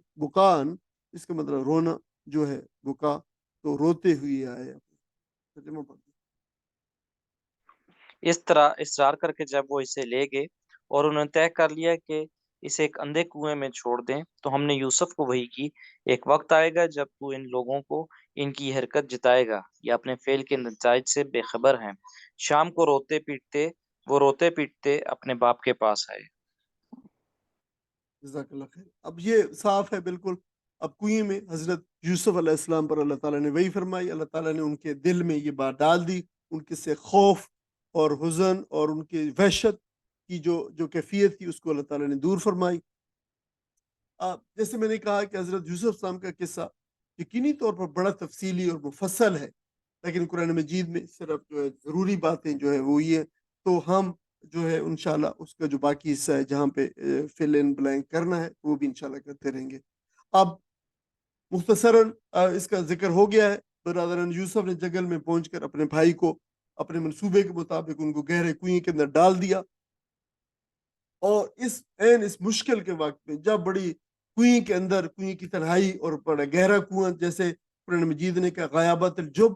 Speaker 1: اس کا مطلب رونا جو ہے، بکا تو روتے ہوئے آئے۔ ترجمہ پڑھ دیں۔
Speaker 2: اس طرح اصرار کر کے جب وہ اسے لے گئے اور انہوں نے طے کر لیا کہ اسے ایک اندھے کنویں میں چھوڑ دیں، تو ہم نے یوسف کو وحی کی، ایک وقت آئے گا جب تو ان لوگوں کو ان کی حرکت جتائے گا یا اپنے فعل کے نتائج سے بے خبر ہیں۔ شام کو روتے پیٹتے اپنے باپ کے پاس آئے۔
Speaker 1: جزاک اللہ خیر۔ اب یہ صاف ہے بالکل، اب کنویں میں حضرت یوسف علیہ السلام پر اللہ تعالیٰ نے وہی فرمائی، اللہ تعالیٰ نے ان کے دل میں یہ بات ڈال دی، ان کے سے خوف اور حزن اور ان کی وحشت کی جو کیفیت تھی اس کو اللہ تعالیٰ نے دور فرمائی۔ جیسے میں نے کہا کہ حضرت یوسف السلام کا قصہ یقینی طور پر بڑا تفصیلی اور مفصل ہے، لیکن قرآن مجید میں صرف جو ہے ضروری باتیں جو ہے وہ یہ ہے، تو ہم جو ہے انشاءاللہ اس کا جو باقی حصہ ہے جہاں پہ فل ان بلینک کرنا ہے وہ بھی انشاءاللہ کرتے رہیں گے۔ اب مختصراً اس کا ذکر ہو گیا ہے۔ برادران یوسف نے جنگل میں پہنچ کر اپنے بھائی کو اپنے منصوبے کے مطابق ان کو گہرے کنویں کے اندر ڈال دیا، اور اس مشکل کے وقت میں جب بڑی کنویں کے اندر، کنویں کی تنہائی اور بڑا گہرا کنواں، جیسے قرآن مجید نے کہا غیابت الجب،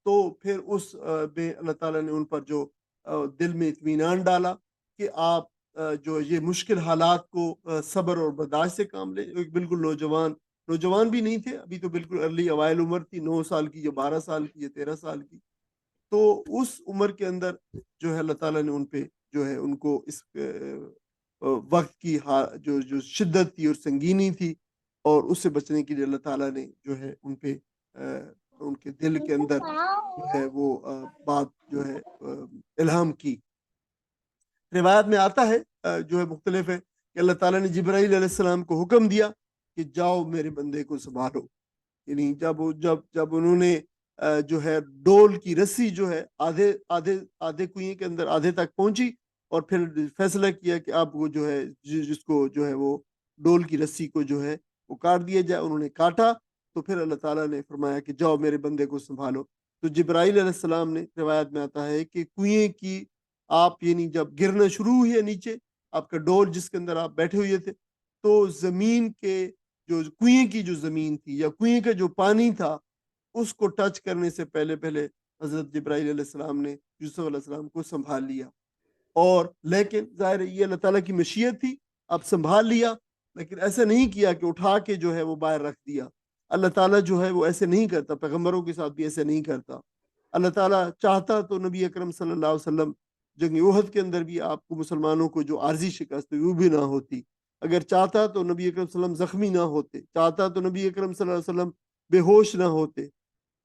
Speaker 1: تو پھر اس میں اللہ تعالیٰ نے ان پر جو دل میں اطمینان ڈالا کہ آپ جو یہ مشکل حالات کو صبر اور برداشت سے کام لیں۔ ایک بالکل نوجوان بھی نہیں تھے، ابھی تو بالکل ارلی اوائل عمر تھی، 9 سال کی یا 12 سال کی یا 13 سال کی۔ تو اس عمر کے اندر جو ہے اللہ تعالیٰ نے ان پہ جو ہے ان کو اس وقت کی جو شدت تھی اور سنگینی تھی، اور اس سے بچنے کے لیے اللہ تعالیٰ نے جو ہے ان پہ ان کے دل کے اندر جو ہے وہ بات جو ہے الہام کی۔ روایت میں آتا ہے جو ہے مختلف ہے کہ اللہ تعالیٰ نے جبرائیل علیہ السلام کو حکم دیا کہ جاؤ میرے بندے کو سنبھالو۔ یعنی جب انہوں نے جو ہے ڈول کی رسی جو ہے آدھے کنویں کے اندر آدھے تک پہنچی، اور پھر فیصلہ کیا کہ اب وہ جو ہے جس کو جو ہے وہ ڈول کی رسی کو جو ہے وہ کاٹ دیا جائے، انہوں نے کاٹا، تو پھر اللہ تعالیٰ نے فرمایا کہ جاؤ میرے بندے کو سنبھالو۔ تو جبرائیل علیہ السلام نے، روایت میں آتا ہے کہ کنویں کی آپ یعنی جب گرنا شروع ہوئی ہے نیچے، آپ کا ڈول جس کے اندر آپ بیٹھے ہوئے تھے، تو زمین کے جو کنویں کی جو زمین تھی یا کنویں کا جو پانی تھا، اس کو ٹچ کرنے سے پہلے حضرت جبرائیل علیہ السلام نے یوسف علیہ السلام کو سنبھال لیا۔ اور لیکن ظاہر ہے یہ اللہ تعالیٰ کی مشیت تھی اب سنبھال لیا، لیکن ایسا نہیں کیا کہ اٹھا کے جو ہے وہ باہر رکھ دیا. اللہ تعالیٰ جو ہے وہ ایسے نہیں کرتا، پیغمبروں کے ساتھ بھی ایسے نہیں کرتا. اللہ تعالیٰ چاہتا تو نبی اکرم صلی اللہ علیہ وسلم جنگ احد کے اندر بھی آپ کو مسلمانوں کو جو عارضی شکست ہوئی وہ بھی نہ ہوتی. اگر چاہتا تو نبی اکرم صلی اللہ علیہ وسلم زخمی نہ ہوتے، چاہتا تو نبی اکرم صلی اللہ علیہ وسلم بے ہوش نہ ہوتے،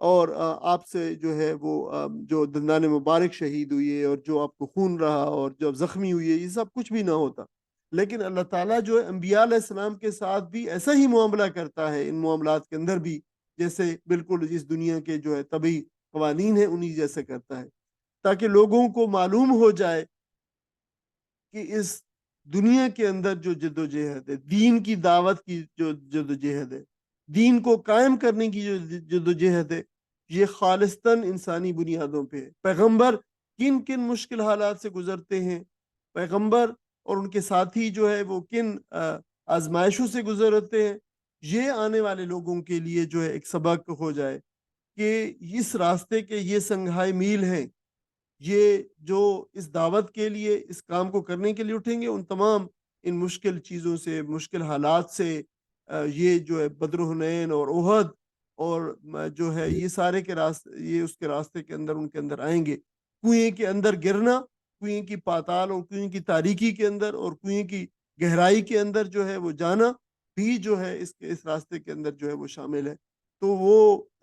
Speaker 1: اور آپ سے جو ہے وہ جو دندان مبارک شہید ہوئی ہے اور جو آپ کو خون رہا اور جو زخمی ہوئی ہے، یہ سب کچھ بھی نہ ہوتا. لیکن اللہ تعالیٰ جو ہے انبیاء علیہ السلام کے ساتھ بھی ایسا ہی معاملہ کرتا ہے، ان معاملات کے اندر بھی جیسے بالکل اس دنیا کے جو ہے طبعی قوانین ہیں انہی جیسے کرتا ہے، تاکہ لوگوں کو معلوم ہو جائے کہ اس دنیا کے اندر جو جد و جہد ہے، دین کی دعوت کی جو جد و جہد ہے، دین کو قائم کرنے کی جو جد و جہد ہے، یہ خالصتاً انسانی بنیادوں پہ ہے. پیغمبر کن کن مشکل حالات سے گزرتے ہیں، پیغمبر اور ان کے ساتھی جو ہے وہ کن آزمائشوں سے گزرتے ہیں، یہ آنے والے لوگوں کے لیے جو ہے ایک سبق ہو جائے کہ اس راستے کے یہ سنگھائی میل ہیں. یہ جو اس دعوت کے لیے اس کام کو کرنے کے لیے اٹھیں گے، ان تمام ان مشکل چیزوں سے، مشکل حالات سے، یہ جو ہے بدر حنین اور احد اور جو ہے یہ سارے کے راستے، یہ اس کے راستے کے اندر ان کے اندر آئیں گے. کنویں کے اندر گرنا، کنویں کی پاتال اور کنویں کی تاریکی کے اندر اور کنویں کی گہرائی کے اندر جو ہے وہ جانا بھی جو ہے اس راستے کے اندر جو ہے وہ شامل ہے. تو وہ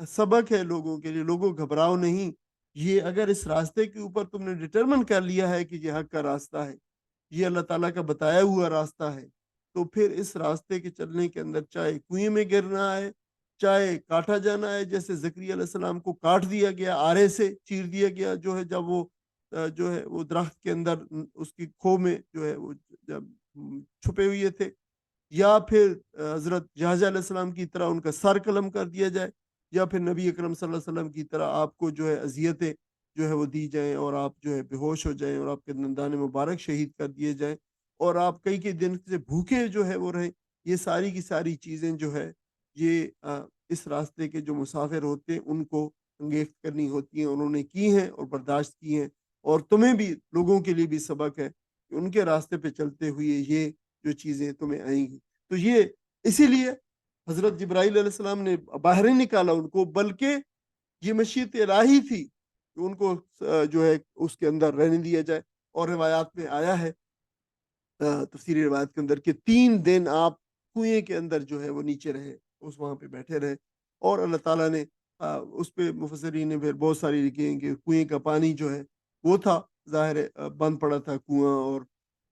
Speaker 1: سبق ہے لوگوں کے لیے. لوگوں گھبراؤ نہیں، یہ اگر اس راستے کے اوپر تم نے ڈٹرمن کر لیا ہے کہ یہ حق کا راستہ ہے، یہ اللہ تعالیٰ کا بتایا ہوا راستہ ہے، تو پھر اس راستے کے چلنے کے اندر چاہے کنویں میں گرنا ہے، چاہے کاٹا جانا ہے، جیسے زکریا علیہ السلام کو کاٹ دیا گیا، آرے سے چیر دیا گیا جو ہے جب وہ جو ہے وہ درخت کے اندر اس کی کھو میں جو ہے وہ جب چھپے ہوئے تھے، یا پھر حضرت یحییٰ علیہ السلام کی طرح ان کا سر قلم کر دیا جائے، یا پھر نبی اکرم صلی اللہ علیہ وسلم کی طرح آپ کو جو ہے اذیتیں جو ہے وہ دی جائیں اور آپ جو ہے بے ہوش ہو جائیں اور آپ کے دندان مبارک شہید کر دیے جائیں اور آپ کئی کئی دن سے بھوکے جو ہے وہ رہیں. یہ ساری کی ساری چیزیں جو ہے یہ اس راستے کے جو مسافر ہوتے ہیں ان کو انگیخت کرنی ہوتی ہیں، انہوں نے کی ہیں اور برداشت کی ہیں. اور تمہیں بھی، لوگوں کے لیے بھی سبق ہے کہ ان کے راستے پہ چلتے ہوئے یہ جو چیزیں تمہیں آئیں گی. تو یہ اسی لیے حضرت جبرائیل علیہ السلام نے باہر نہیں نکالا ان کو، بلکہ یہ مشیت الہی تھی کہ ان کو جو ہے اس کے اندر رہنے دیا جائے. اور روایات میں آیا ہے، تفسیری روایت کے اندر، کہ 3 دن آپ کنویں کے اندر جو ہے وہ نیچے رہے، اس وہاں پہ بیٹھے رہے. اور اللہ تعالیٰ نے اس پہ مفسرین نے پھر بہت ساری لکھی ہیں کہ کنویں کا پانی جو ہے وہ تھا ظاہر بند پڑا تھا کنواں، اور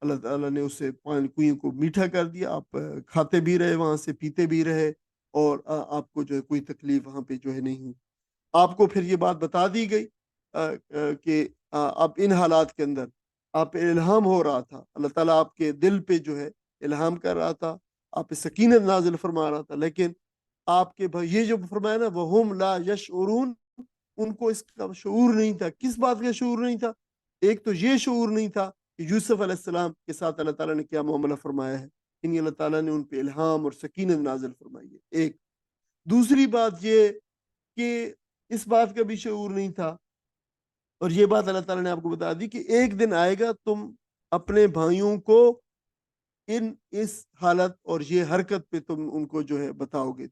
Speaker 1: اللہ تعالیٰ نے اس سے پانی کنویں کو میٹھا کر دیا. آپ کھاتے بھی رہے وہاں سے، پیتے بھی رہے، اور آپ کو جو ہے کوئی تکلیف وہاں پہ جو ہے نہیں ہوئی. آپ کو پھر یہ بات بتا دی گئی کہ اب ان حالات کے اندر آپ پہ الہام ہو رہا تھا، اللہ تعالیٰ آپ کے دل پہ جو ہے الہام کر رہا تھا، آپ پہ سکینت نازل فرما رہا تھا. لیکن آپ کے بھائی یہ جو فرمایا نا وَهُمْ لَا يَشْعُرُونَ، ان کو اس کا شعور نہیں تھا. کس بات کا شعور نہیں تھا؟ ایک تو یہ شعور نہیں تھا کہ یوسف علیہ السلام کے ساتھ اللہ تعالیٰ نے کیا معاملہ فرمایا ہے، یعنی اللہ تعالیٰ نے ان پہ الہام اور سکینت نازل فرمائی ہے. ایک دوسری بات یہ کہ اس بات کا بھی شعور نہیں تھا، اور یہ بات اللہ تعالیٰ نے آپ کو بتا دی کہ ایک دن آئے گا تم اپنے بھائیوں کو اس حالت اور یہ حرکت پہ تم ان کو جو ہے بتاؤ گے.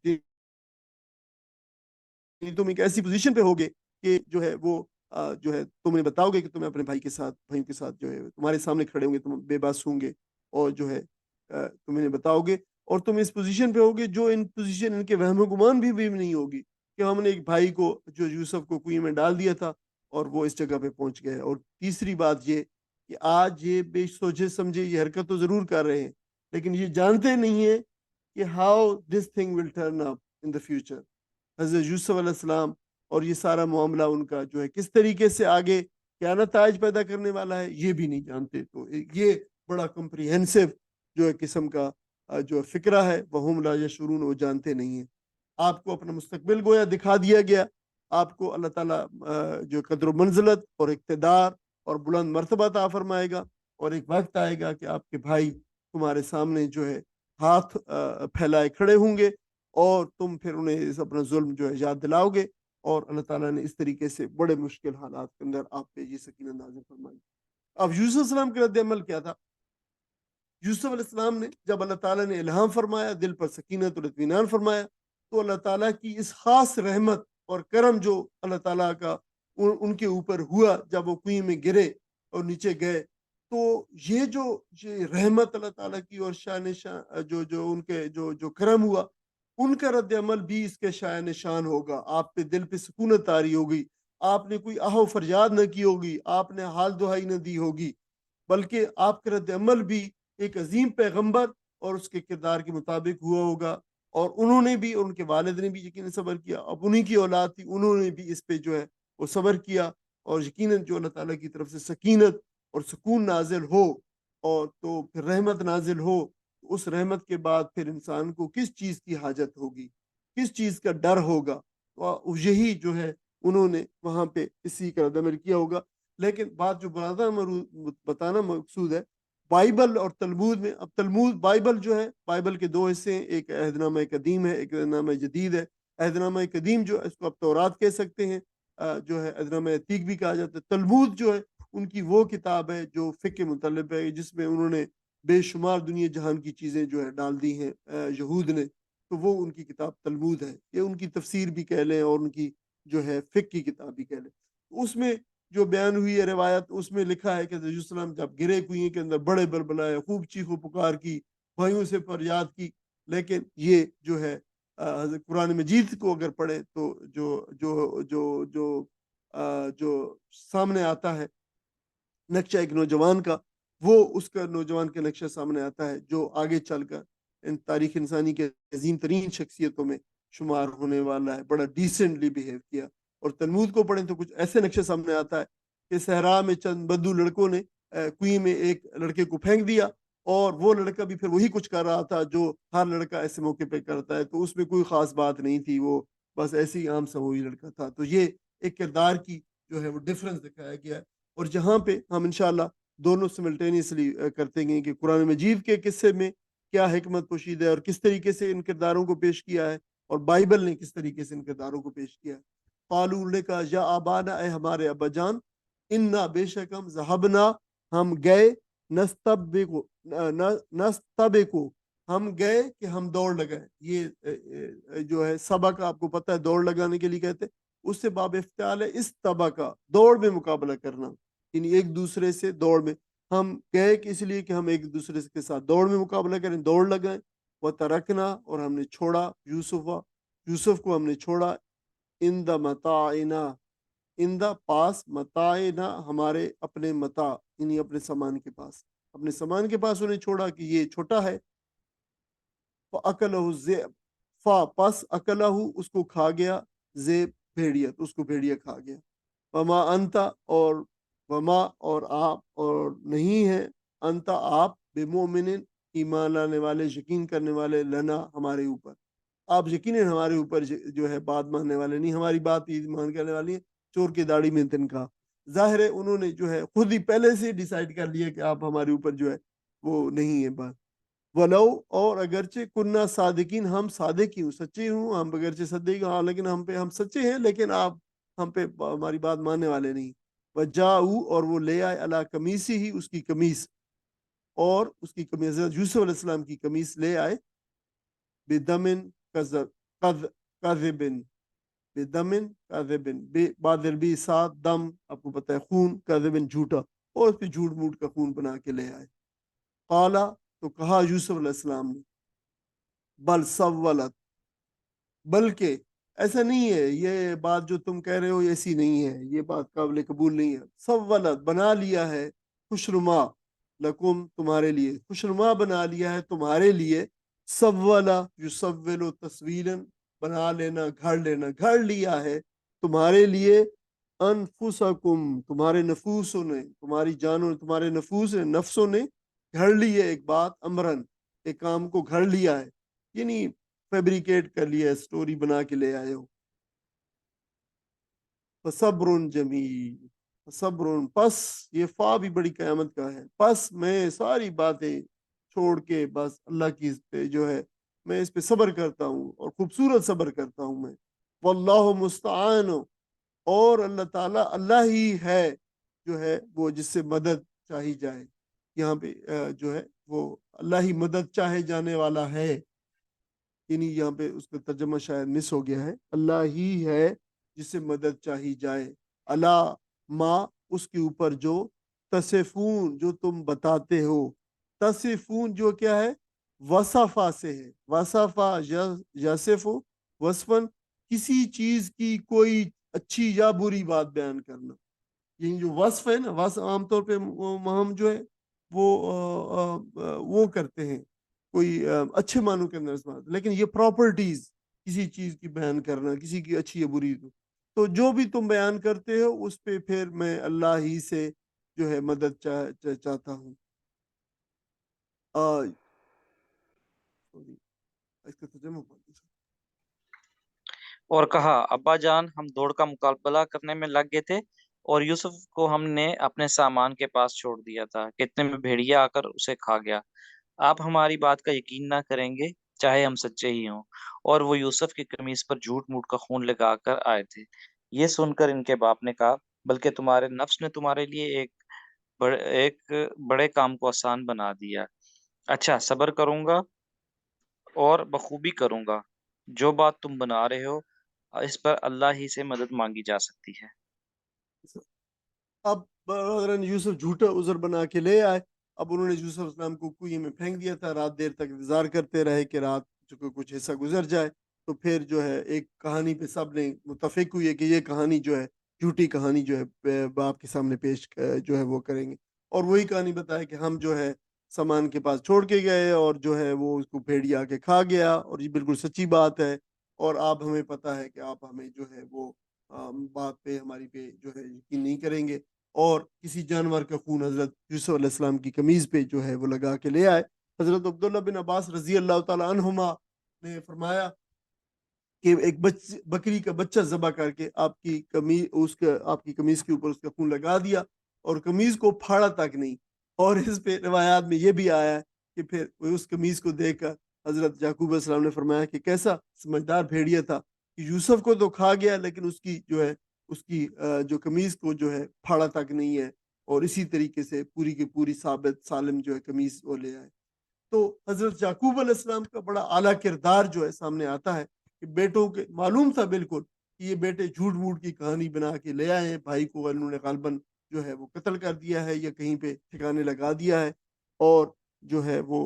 Speaker 1: تم ایک ایسی پوزیشن پہ ہوگے کہ جو ہے وہ جو ہے تم انہیں بتاؤ گے کہ تمہیں اپنے بھائیوں کے ساتھ جو ہے تمہارے سامنے کھڑے ہوں گے، تم بے بس ہوں گے، اور جو ہے تم انہیں بتاؤ گے، اور تم اس پوزیشن پہ ہوگے جو ان پوزیشن ان کے وہم و گمان بھی نہیں ہوگی کہ ہم نے ایک بھائی کو جو یوسف کو کنویں میں ڈال دیا تھا اور وہ اس جگہ پہ پہنچ گئے. اور تیسری بات یہ کہ آج یہ بے سوچے سمجھے یہ حرکت تو ضرور کر رہے ہیں، لیکن یہ جانتے نہیں ہیں کہ how this thing will turn up in the future. حضرت یوسف علیہ السلام اور یہ سارا معاملہ ان کا جو ہے کس طریقے سے آگے کیا نتائج پیدا کرنے والا ہے یہ بھی نہیں جانتے. تو یہ بڑا کمپریہنسو جو ہے قسم کا جو فکرہ ہے، وَهُمْ لَا يَشْعُرُونَ، وہ جانتے نہیں ہیں. آپ کو اپنا مستقبل گویا دکھا دیا گیا. آپ کو اللہ تعالیٰ جو قدر و منزلت اور اقتدار اور بلند مرتبہ عطا فرمائے گا، اور ایک وقت آئے گا کہ آپ کے بھائی تمہارے سامنے جو ہے ہاتھ پھیلائے کھڑے ہوں گے، اور تم پھر انہیں اپنا ظلم جو ہے یاد دلاؤ گے. اور اللہ تعالیٰ نے اس طریقے سے بڑے مشکل حالات کے اندر آپ پہ یہ سکینت نازل فرمائی. اب یوسف السلام کا رد عمل کیا تھا؟ یوسف علیہ السلام نے جب اللہ تعالیٰ نے الہام فرمایا، دل پر سکینت اور اطمینان فرمایا، تو اللہ تعالیٰ کی اس خاص رحمت اور کرم جو اللہ تعالیٰ کا ان کے اوپر ہوا جب وہ کنویں میں گرے اور نیچے گئے، تو یہ رحمت اللہ تعالیٰ کی اور شان جو ان کے جو کرم ہوا، ان کا رد عمل بھی اس کے شان شان ہوگا. آپ پہ دل پہ سکونت آری ہوگی، آپ نے کوئی آہ و فریاد نہ کی ہوگی، آپ نے حال دہائی نہ دی ہوگی، بلکہ آپ کا رد عمل بھی ایک عظیم پیغمبر اور اس کے کردار کے مطابق ہوا ہوگا. اور انہوں نے بھی، ان کے والد نے بھی یقیناً صبر کیا. اب انہی کی اولاد تھی، انہوں نے بھی اس پہ جو ہے وہ صبر کیا. اور یقیناً جو اللہ تعالیٰ کی طرف سے سکینت اور سکون نازل ہو اور تو پھر رحمت نازل ہو، اس رحمت کے بعد پھر انسان کو کس چیز کی حاجت ہوگی، کس چیز کا ڈر ہوگا. یہی جو ہے انہوں نے وہاں پہ اسی کا رد عمل کیا ہوگا. لیکن بات جو بتانا مقصود ہے، بائبل اور تلمود میں، اب تلمود بائبل جو ہے، بائبل کے دو حصے ہیں، ایک عہد نامہ قدیم ہے، ایک عہد نامہ جدید ہے. عہد نامہ قدیم جو ہے اس کو آپ تورات کہہ سکتے ہیں، جو ہے عہد نامہ عتیق بھی کہا جاتا ہے. تلمود جو ہے ان کی وہ کتاب ہے جو فقہ مطلب ہے، جس میں انہوں نے بے شمار دنیا جہان کی چیزیں جو ہے ڈال دی ہیں یہود نے، تو وہ ان کی کتاب تلمود ہے. یہ ان کی تفسیر بھی کہہ لیں اور ان کی جو ہے فقہ کی کتاب بھی کہہ لیں. اس میں جو بیان ہوئی ہے روایت، اس میں لکھا ہے کہ حضرت یوسف السلام جب گرے کنویں کے اندر، بڑے بلبلائے، خوب چیخو پکار کی، بھائیوں سے فریاد کی. لیکن یہ جو ہے حضرت قرآن مجید کو اگر پڑھیں تو جو جو جو جو جو سامنے آتا ہے نقشہ ایک نوجوان کا، وہ اس کا نوجوان کا نقشہ سامنے آتا ہے جو آگے چل کر ان تاریخ انسانی کے عظیم ترین شخصیتوں میں شمار ہونے والا ہے. بڑا ڈیسنٹلی بیہیو کیا. اور تلمود کو پڑھیں تو کچھ ایسے نقشے سامنے آتا ہے کہ صحرا میں چند بدو لڑکوں نے کنویں میں ایک لڑکے کو پھینک دیا، اور وہ لڑکا بھی پھر وہی کچھ کر رہا تھا جو ہر لڑکا ایسے موقع پہ کرتا ہے. تو اس میں کوئی خاص بات نہیں تھی، وہ بس ایسے ہی عام سا وہی لڑکا تھا. تو یہ ایک کردار کی جو ہے وہ ڈفرنس دکھایا گیا ہے. اور جہاں پہ ہم انشاءاللہ دونوں سملٹینیسلی کرتے گئے کہ قرآن مجید کے قصے میں کیا حکمت پوشیدہ ہے اور کس طریقے سے ان کرداروں کو پیش کیا ہے، اور بائبل نے کس طریقے سے ان کرداروں کو پیش کیا ہے. قالوا نے کہا یا آبانا، اے ہمارے ابا جان، انا بے شک ہم ذہبنا، ہم گئے، نستبقو، ہم گئے کہ ہم دوڑ لگائیں. یہ جو ہے سبق آپ کو پتہ ہے دوڑ لگانے کے لیے کہتے ہیں، اس سے باب افتعال ہے استبقا، دوڑ میں مقابلہ کرنا، یعنی ایک دوسرے سے دوڑ میں. ہم گئے کہ اس لیے کہ ہم ایک دوسرے کے ساتھ دوڑ میں مقابلہ کریں، دوڑ لگائیں. وترکنا، اور ہم نے چھوڑا، یوسف کو ہم نے چھوڑا، ان دا متاعنا، ان دا پاس، متاعنا ہمارے اپنے متاع، یعنی اپنے سامان کے پاس، اپنے سامان کے پاس انہیں چھوڑا کہ یہ چھوٹا ہے. فَأَكَلَهُ الذِّئْبُ، پس اکلہ، اس کو کھا گیا، ذئب بھیڑیا، تو اس کو بھیڑیا کھا گیا. وما انتا، اور وما، اور آپ، اور نہیں ہے، انتا آپ، بمؤمن، ایمان لانے والے، یقین کرنے والے، لنا ہمارے اوپر، آپ یقیناً ہمارے اوپر جو ہے بات ماننے والے نہیں، ہماری بات ایمان کرنے والی ہے. چور کی داڑھی میں تنکا، ظاہر ہے انہوں نے جو ہے خود ہی پہلے سے ڈیسائیڈ کر لیا کہ آپ ہمارے اوپر جو ہے وہ نہیں ہے بات. ولو، اور اگرچہ کنہ صادقین، ہم صادق ہی ہوں، سچے ہوں ہم، اگرچہ صدیق ہاں، لیکن ہم سچے ہیں، لیکن آپ ہم پہ ہماری بات ماننے والے نہیں. وجاؤ، اور وہ لے آئے، علی قمیصی ہی، اس کی قمیص، اور اس کی قمیص یوسف علیہ السلام کی قمیص لے آئے، بدمن کذبن، بدمن کذبن، بادر بھی ساتھ، دم آپ کو پتہ ہے خون، کذبن جھوٹا، اور اس پہ جھوٹ موٹ کا خون بنا کے لے آئے. قالا، تو کہا یوسف علیہ السلام نے، بل سولت، بلکہ ایسا نہیں ہے، یہ بات جو تم کہہ رہے ہو ایسی نہیں ہے، یہ بات قابل قبول نہیں ہے. سولت، بنا لیا ہے، خوشنما، لکم، تمہارے لیے، خوشنما بنا لیا ہے تمہارے لیے. سولا یسول تصویرا، بنا لینا، گھڑ لینا، گھڑ لیا ہے تمہارے لیے. انفسکم، تمہارے نفوسوں نے، تمہاری جانوں، تمہارے نفوس نے، نفسوں نے گھڑ لی ہے ایک بات، امرن، ایک کام کو گھڑ لیا ہے، یعنی فیبریکیٹ کر لیا ہے، سٹوری بنا کے لے آئے ہو. فصبر جمیل، صبر، پس یہ فا بھی بڑی قیامت کا ہے، پس میں ساری باتیں چھوڑ کے بس اللہ کی پہ جو ہے میں اس پہ صبر کرتا ہوں، اور خوبصورت صبر کرتا ہوں میں. واللہ مستعان، اور اللہ تعالیٰ اللہ ہی ہے جو ہے وہ جس سے مدد چاہی جائے. یہاں پہ جو ہے وہ اللہ ہی مدد چاہے جانے والا ہے، یعنی یہاں پہ اس کا ترجمہ شاید مس ہو گیا ہے، اللہ ہی ہے جسے مدد چاہی جائے، اللہ ما اس کے اوپر جو تصفون جو تم بتاتے ہو، تصفون جو کیا ہے وصفہ سے ہے، وصفہ یصف وصفن کسی چیز کی کوئی اچھی یا بری بات بیان کرنا، یہ جو وصف ہے نا، وصف عام طور پہ ہم جو ہے وہ کرتے ہیں کوئی اچھے معنوں کے اندر استعمال، لیکن یہ پراپرٹیز کسی چیز کی بیان کرنا، کسی کی اچھی یا بری، تو جو بھی تم بیان کرتے ہو اس پہ پھر میں اللہ ہی سے جو ہے مدد چاہتا ہوں۔ سوری، اس کا ترجمہ
Speaker 2: اور کہا ابا جان ہم دوڑ کا مقابلہ کرنے میں لگ گئے تھے اور یوسف کو ہم نے اپنے سامان کے پاس چھوڑ دیا تھا کہ اتنے میں بھیڑیا آ کر اسے کھا گیا۔ آپ ہماری بات کا یقین نہ کریں گے چاہے ہم سچے ہی ہوں۔ اور وہ یوسف کی قمیص پر جھوٹ موٹ کا خون لگا کر آئے تھے۔ یہ سن کر ان کے باپ نے کہا بلکہ تمہارے نفس نے تمہارے لیے ایک بڑے کام کو آسان بنا دیا۔ اچھا صبر کروں گا اور بخوبی کروں گا۔ جو بات تم بنا رہے ہو اس پر اللہ ہی سے مدد مانگی جا سکتی ہے۔
Speaker 1: اب حضرت یوسف جھوٹا عذر بنا کے لے آئے، اب انہوں نے یوسف علیہ السلام کو کنویں میں پھینک دیا تھا، رات دیر تک انتظار کرتے رہے کہ رات کچھ حصہ گزر جائے، تو پھر جو ہے ایک کہانی پہ سب نے متفق ہوئی ہے کہ یہ کہانی جو ہے جھوٹی کہانی جو ہے باپ کے سامنے پیش جو ہے وہ کریں گے، اور وہی کہانی بتائے کہ ہم جو ہے سامان کے پاس چھوڑ کے گئے اور جو ہے وہ اس کو بھیڑیا آ کے کھا گیا، اور یہ بالکل سچی بات ہے، اور آپ ہمیں پتہ ہے کہ آپ ہمیں جو ہے وہ بات پہ ہماری پہ جو ہے یقین نہیں کریں گے، اور کسی جانور کا خون حضرت یوسف علیہ السلام کی قمیض پہ جو ہے وہ لگا کے لے آئے۔ حضرت عبداللہ بن عباس رضی اللہ تعالی عنہما نے فرمایا کہ ایک بکری کا بچہ ذبح کر کے آپ کی قمیض کے اوپر اس کا خون لگا دیا اور قمیض کو پھاڑا تک نہیں، اور اس پہ روایات میں یہ بھی آیا ہے کہ پھر اس قمیض کو دیکھ کر حضرت یعقوب علیہ السلام نے فرمایا کہ کیسا سمجھدار بھیڑیا تھا کہ یوسف کو تو کھا گیا لیکن اس کی جو ہے اس کی جو قمیض کو جو ہے پھاڑا تک نہیں ہے، اور اسی طریقے سے پوری کی پوری ثابت سالم جو ہے قمیض وہ لے آئے۔ تو حضرت یعقوب علیہ السلام کا بڑا اعلیٰ کردار جو ہے سامنے آتا ہے کہ بیٹوں کے معلوم تھا بالکل کہ یہ بیٹے جھوٹ موٹ کی کہانی بنا کے لے آئے ہیں، بھائی کو انہوں نے غالباً جو ہے وہ قتل کر دیا ہے یا کہیں پہ ٹھکانے لگا دیا ہے، اور جو ہے وہ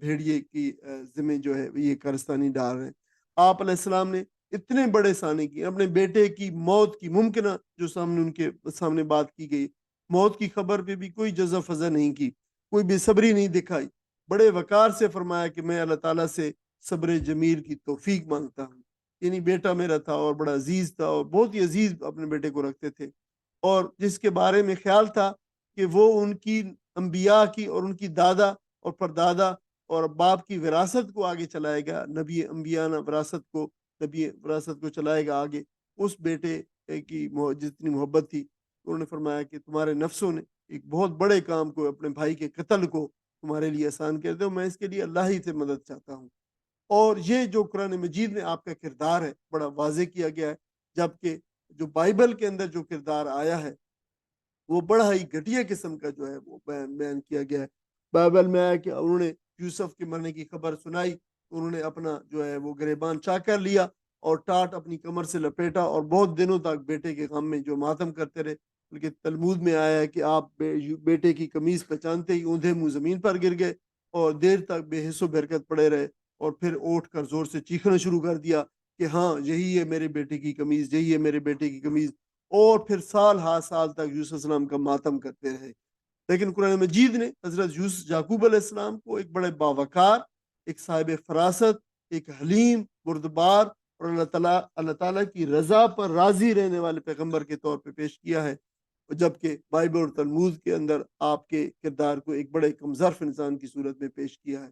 Speaker 1: بھیڑیے کی ذمہ جو ہے یہ کارستانی ڈال رہے ہیں۔ آپ علیہ السلام نے اتنے بڑے سانے کی اپنے بیٹے کی موت کی ممکنہ جو سامنے ان کے سامنے بات کی گئی، موت کی خبر پہ بھی کوئی جزا فضا نہیں کی، کوئی بے صبری نہیں دکھائی، بڑے وقار سے فرمایا کہ میں اللہ تعالیٰ سے صبر جمیل کی توفیق مانگتا ہوں، یعنی بیٹا میرا تھا اور بڑا عزیز تھا اور بہت ہی عزیز اپنے بیٹے کو رکھتے تھے، اور جس کے بارے میں خیال تھا کہ وہ ان کی انبیاء کی اور ان کی دادا اور پردادا اور باپ کی وراثت کو آگے چلائے گا، نبی انبیاء نبی وراثت کو چلائے گا آگے، اس بیٹے کی جتنی محبت تھی، انہوں نے فرمایا کہ تمہارے نفسوں نے ایک بہت بڑے کام کو اپنے بھائی کے قتل کو تمہارے لیے آسان کر دو، میں اس کے لیے اللہ ہی سے مدد چاہتا ہوں۔ اور یہ جو قرآن مجید میں آپ کا کردار ہے بڑا واضح کیا گیا ہے، جبکہ جو بائبل کے اندر جو کردار آیا ہے وہ بڑا ہی گھٹیا قسم کا جو ہے وہ بیان کیا گیا ہے۔ بائبل میں آیا کہ انہوں نے یوسف کے مرنے کی خبر سنائی، انہوں نے اپنا جو ہے وہ گریبان چا کر لیا اور ٹاٹ اپنی کمر سے لپیٹا اور بہت دنوں تک بیٹے کے غم میں جو ماتم کرتے رہے، بلکہ تلمود میں آیا ہے کہ آپ بیٹے کی قمیض پہچانتے ہی اوندھے منہ زمین پر گر گئے اور دیر تک بے حس و برکت پڑے رہے، اور پھر اٹھ کر زور سے چیخنا شروع کر دیا کہ ہاں یہی ہے میرے بیٹے کی قمیض، یہی ہے میرے بیٹے کی قمیض، اور پھر سال ہا سال تک یوسف السلام کا ماتم کرتے رہے۔ لیکن قرآن مجید نے حضرت یعقوب علیہ السلام کو ایک بڑے باوقار، ایک صاحب فراست، ایک حلیم بردبار اور اللہ تعالیٰ کی رضا پر راضی رہنے والے پیغمبر کے طور پہ پیش کیا ہے، جبکہ بائبل اور تلمود کے اندر آپ کے کردار کو ایک بڑے کم ظرف انسان کی صورت میں پیش کیا ہے۔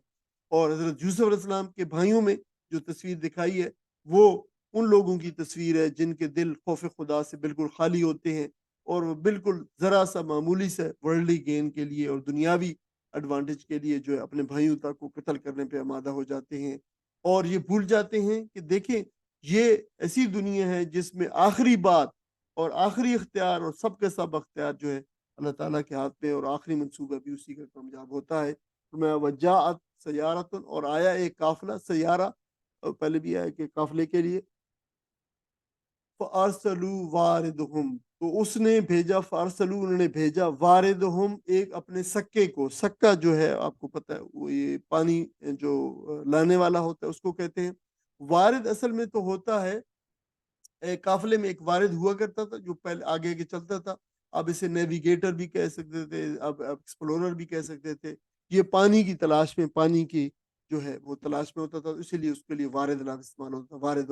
Speaker 1: اور حضرت یوسف علیہ السلام کے بھائیوں میں جو تصویر دکھائی ہے وہ ان لوگوں کی تصویر ہے جن کے دل خوف خدا سے بالکل خالی ہوتے ہیں، اور وہ بالکل ذرا سا معمولی سے ورلڈلی گین کے لیے اور دنیاوی ایڈوانٹیج کے لیے جو ہے اپنے بھائیوں تک کو قتل کرنے پہ آمادہ ہو جاتے ہیں، اور یہ بھول جاتے ہیں کہ دیکھیں یہ ایسی دنیا ہے جس میں آخری بات اور آخری اختیار اور سب کے سب اختیار جو ہے اللہ تعالیٰ کے ہاتھ میں، اور آخری منصوبہ بھی اسی کا کامیاب ہوتا ہے۔ فرمایا وجاءت سیارتن، اور آیا ایک قافلہ، سیارہ پہلے بھی آیا کہ قافلے کے لیے، فارسلوا واردہم، تو اس نے بھیجا، فارسلوا انہوں نے بھیجا، واردہم ایک اپنے سکے کو، سکہ جو ہے آپ کو پتہ ہے وہ یہ پانی جو لانے والا ہوتا ہے اس کو کہتے ہیں وارد، اصل میں تو ہوتا ہے قافلے میں ایک وارد ہوا کرتا تھا جو پہلے آگے آگے چلتا تھا، اب اسے نیویگیٹر بھی کہہ سکتے تھے، اب ایکسپلورر بھی کہہ سکتے تھے، یہ پانی کی تلاش میں، پانی کی جو ہے وہ تلاش میں ہوتا تھا، اسی لیے اس کے لیے وارد لفظ استعمال ہوتا تھا، وارد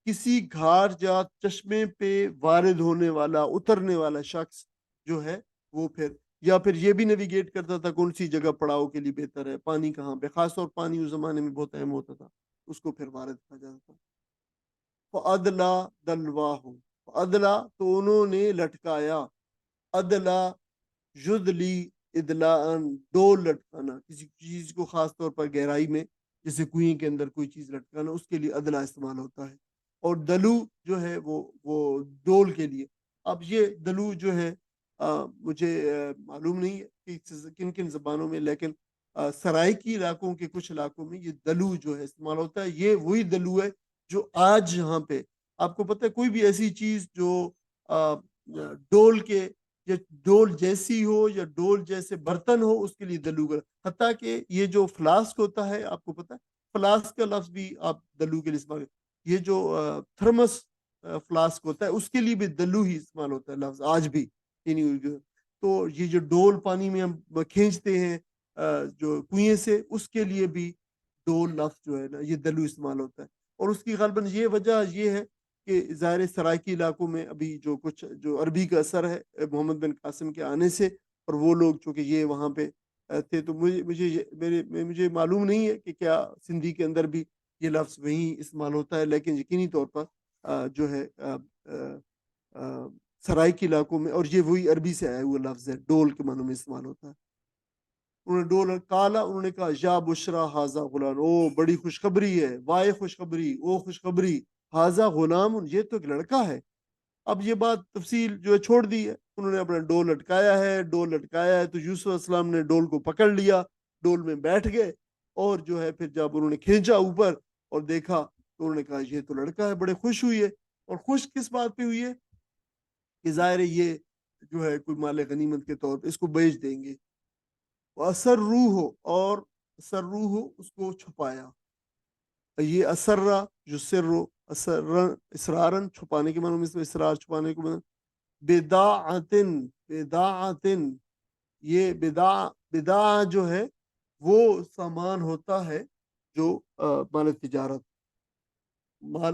Speaker 1: کسی گھاٹ یا چشمے پہ وارد ہونے والا، اترنے والا شخص جو ہے وہ پھر، یا پھر یہ بھی نیویگیٹ کرتا تھا کون سی جگہ پڑاؤ کے لیے بہتر ہے، پانی کہاں پہ، خاص طور پانی اس زمانے میں بہت اہم ہوتا تھا، اس کو پھر وارد کہا جاتا تھا۔ فَأَدْلَا دَلْوَاهُ، فَأَدْلَا تو انہوں نے لٹکایا، ادلا یدلی ادلاً ڈول لٹکانا، کسی چیز کو خاص طور پر گہرائی میں جیسے کنویں کے اندر کوئی چیز لٹکانا، اس کے لیے ادلا استعمال ہوتا ہے، اور دلو جو ہے وہ ڈول کے لیے۔ اب یہ دلو جو ہے مجھے معلوم نہیں ہے کہ کن کن زبانوں میں، لیکن سرائکی علاقوں کے کچھ علاقوں میں یہ دلو جو ہے استعمال ہوتا ہے، یہ وہی دلو ہے جو آج یہاں پہ آپ کو پتہ ہے کوئی بھی ایسی چیز جو ڈول کے یا ڈول جیسی ہو یا ڈول جیسے برتن ہو اس کے لیے دلو کا، حتیٰ کہ یہ جو فلاسک ہوتا ہے آپ کو پتہ ہے فلاسک کا لفظ بھی آپ دلو کے لیے استعمال، یہ جو تھرمس فلاسک ہوتا ہے اس کے لیے بھی دلو ہی استعمال ہوتا ہے لفظ آج بھی، تو یہ جو ڈول پانی میں ہم کھینچتے ہیں جو کنویں سے، اس کے لیے بھی ڈول لفظ جو ہے نا یہ دلو استعمال ہوتا ہے، اور اس کی غالباً یہ وجہ یہ ہے کہ ظاہر سرائکی علاقوں میں ابھی جو کچھ جو عربی کا اثر ہے محمد بن قاسم کے آنے سے، اور وہ لوگ چونکہ یہ وہاں پہ تھے، تو مجھے معلوم نہیں ہے کہ کیا سندھی کے اندر بھی یہ لفظ وہیں استعمال ہوتا ہے، لیکن یقینی طور پر جو ہے سرائکی علاقوں میں، اور یہ وہی عربی سے آیا ہوا لفظ ہے، ڈول کے معنوں میں استعمال ہوتا ہے۔ انہوں نے ڈول کالا، انہوں نے کہا یا بشرا حاضا غلام، او بڑی خوشخبری ہے، وائے خوشخبری، او خوشخبری، حاضا غلام، یہ تو ایک لڑکا ہے۔ اب یہ بات تفصیل جو ہے چھوڑ دی ہے، انہوں نے اپنا ڈول لٹکایا ہے، ڈول لٹکایا ہے تو یوسف علیہ السلام نے ڈول کو پکڑ لیا، ڈول میں بیٹھ گئے، اور جو ہے پھر جب انہوں نے کھینچا اوپر اور دیکھا تو انہوں نے کہا یہ تو لڑکا ہے، بڑے خوش ہوئی ہے، اور خوش کس بات پہ ہوئی ہے کہ ظاہر ہے یہ جو ہے کوئی مال غنیمت کے طور پہ اس کو بیچ دیں گے، اثر روح، اور اثر روح اس کو چھپایا، یہ اسرا جو سر اسرارن چھپانے کے معنی میں، اسرار چھپانے کے معنی، بداعتن، بداعتن، یہ بداع جو ہے وہ سامان ہوتا ہے جو مال تجارت، مال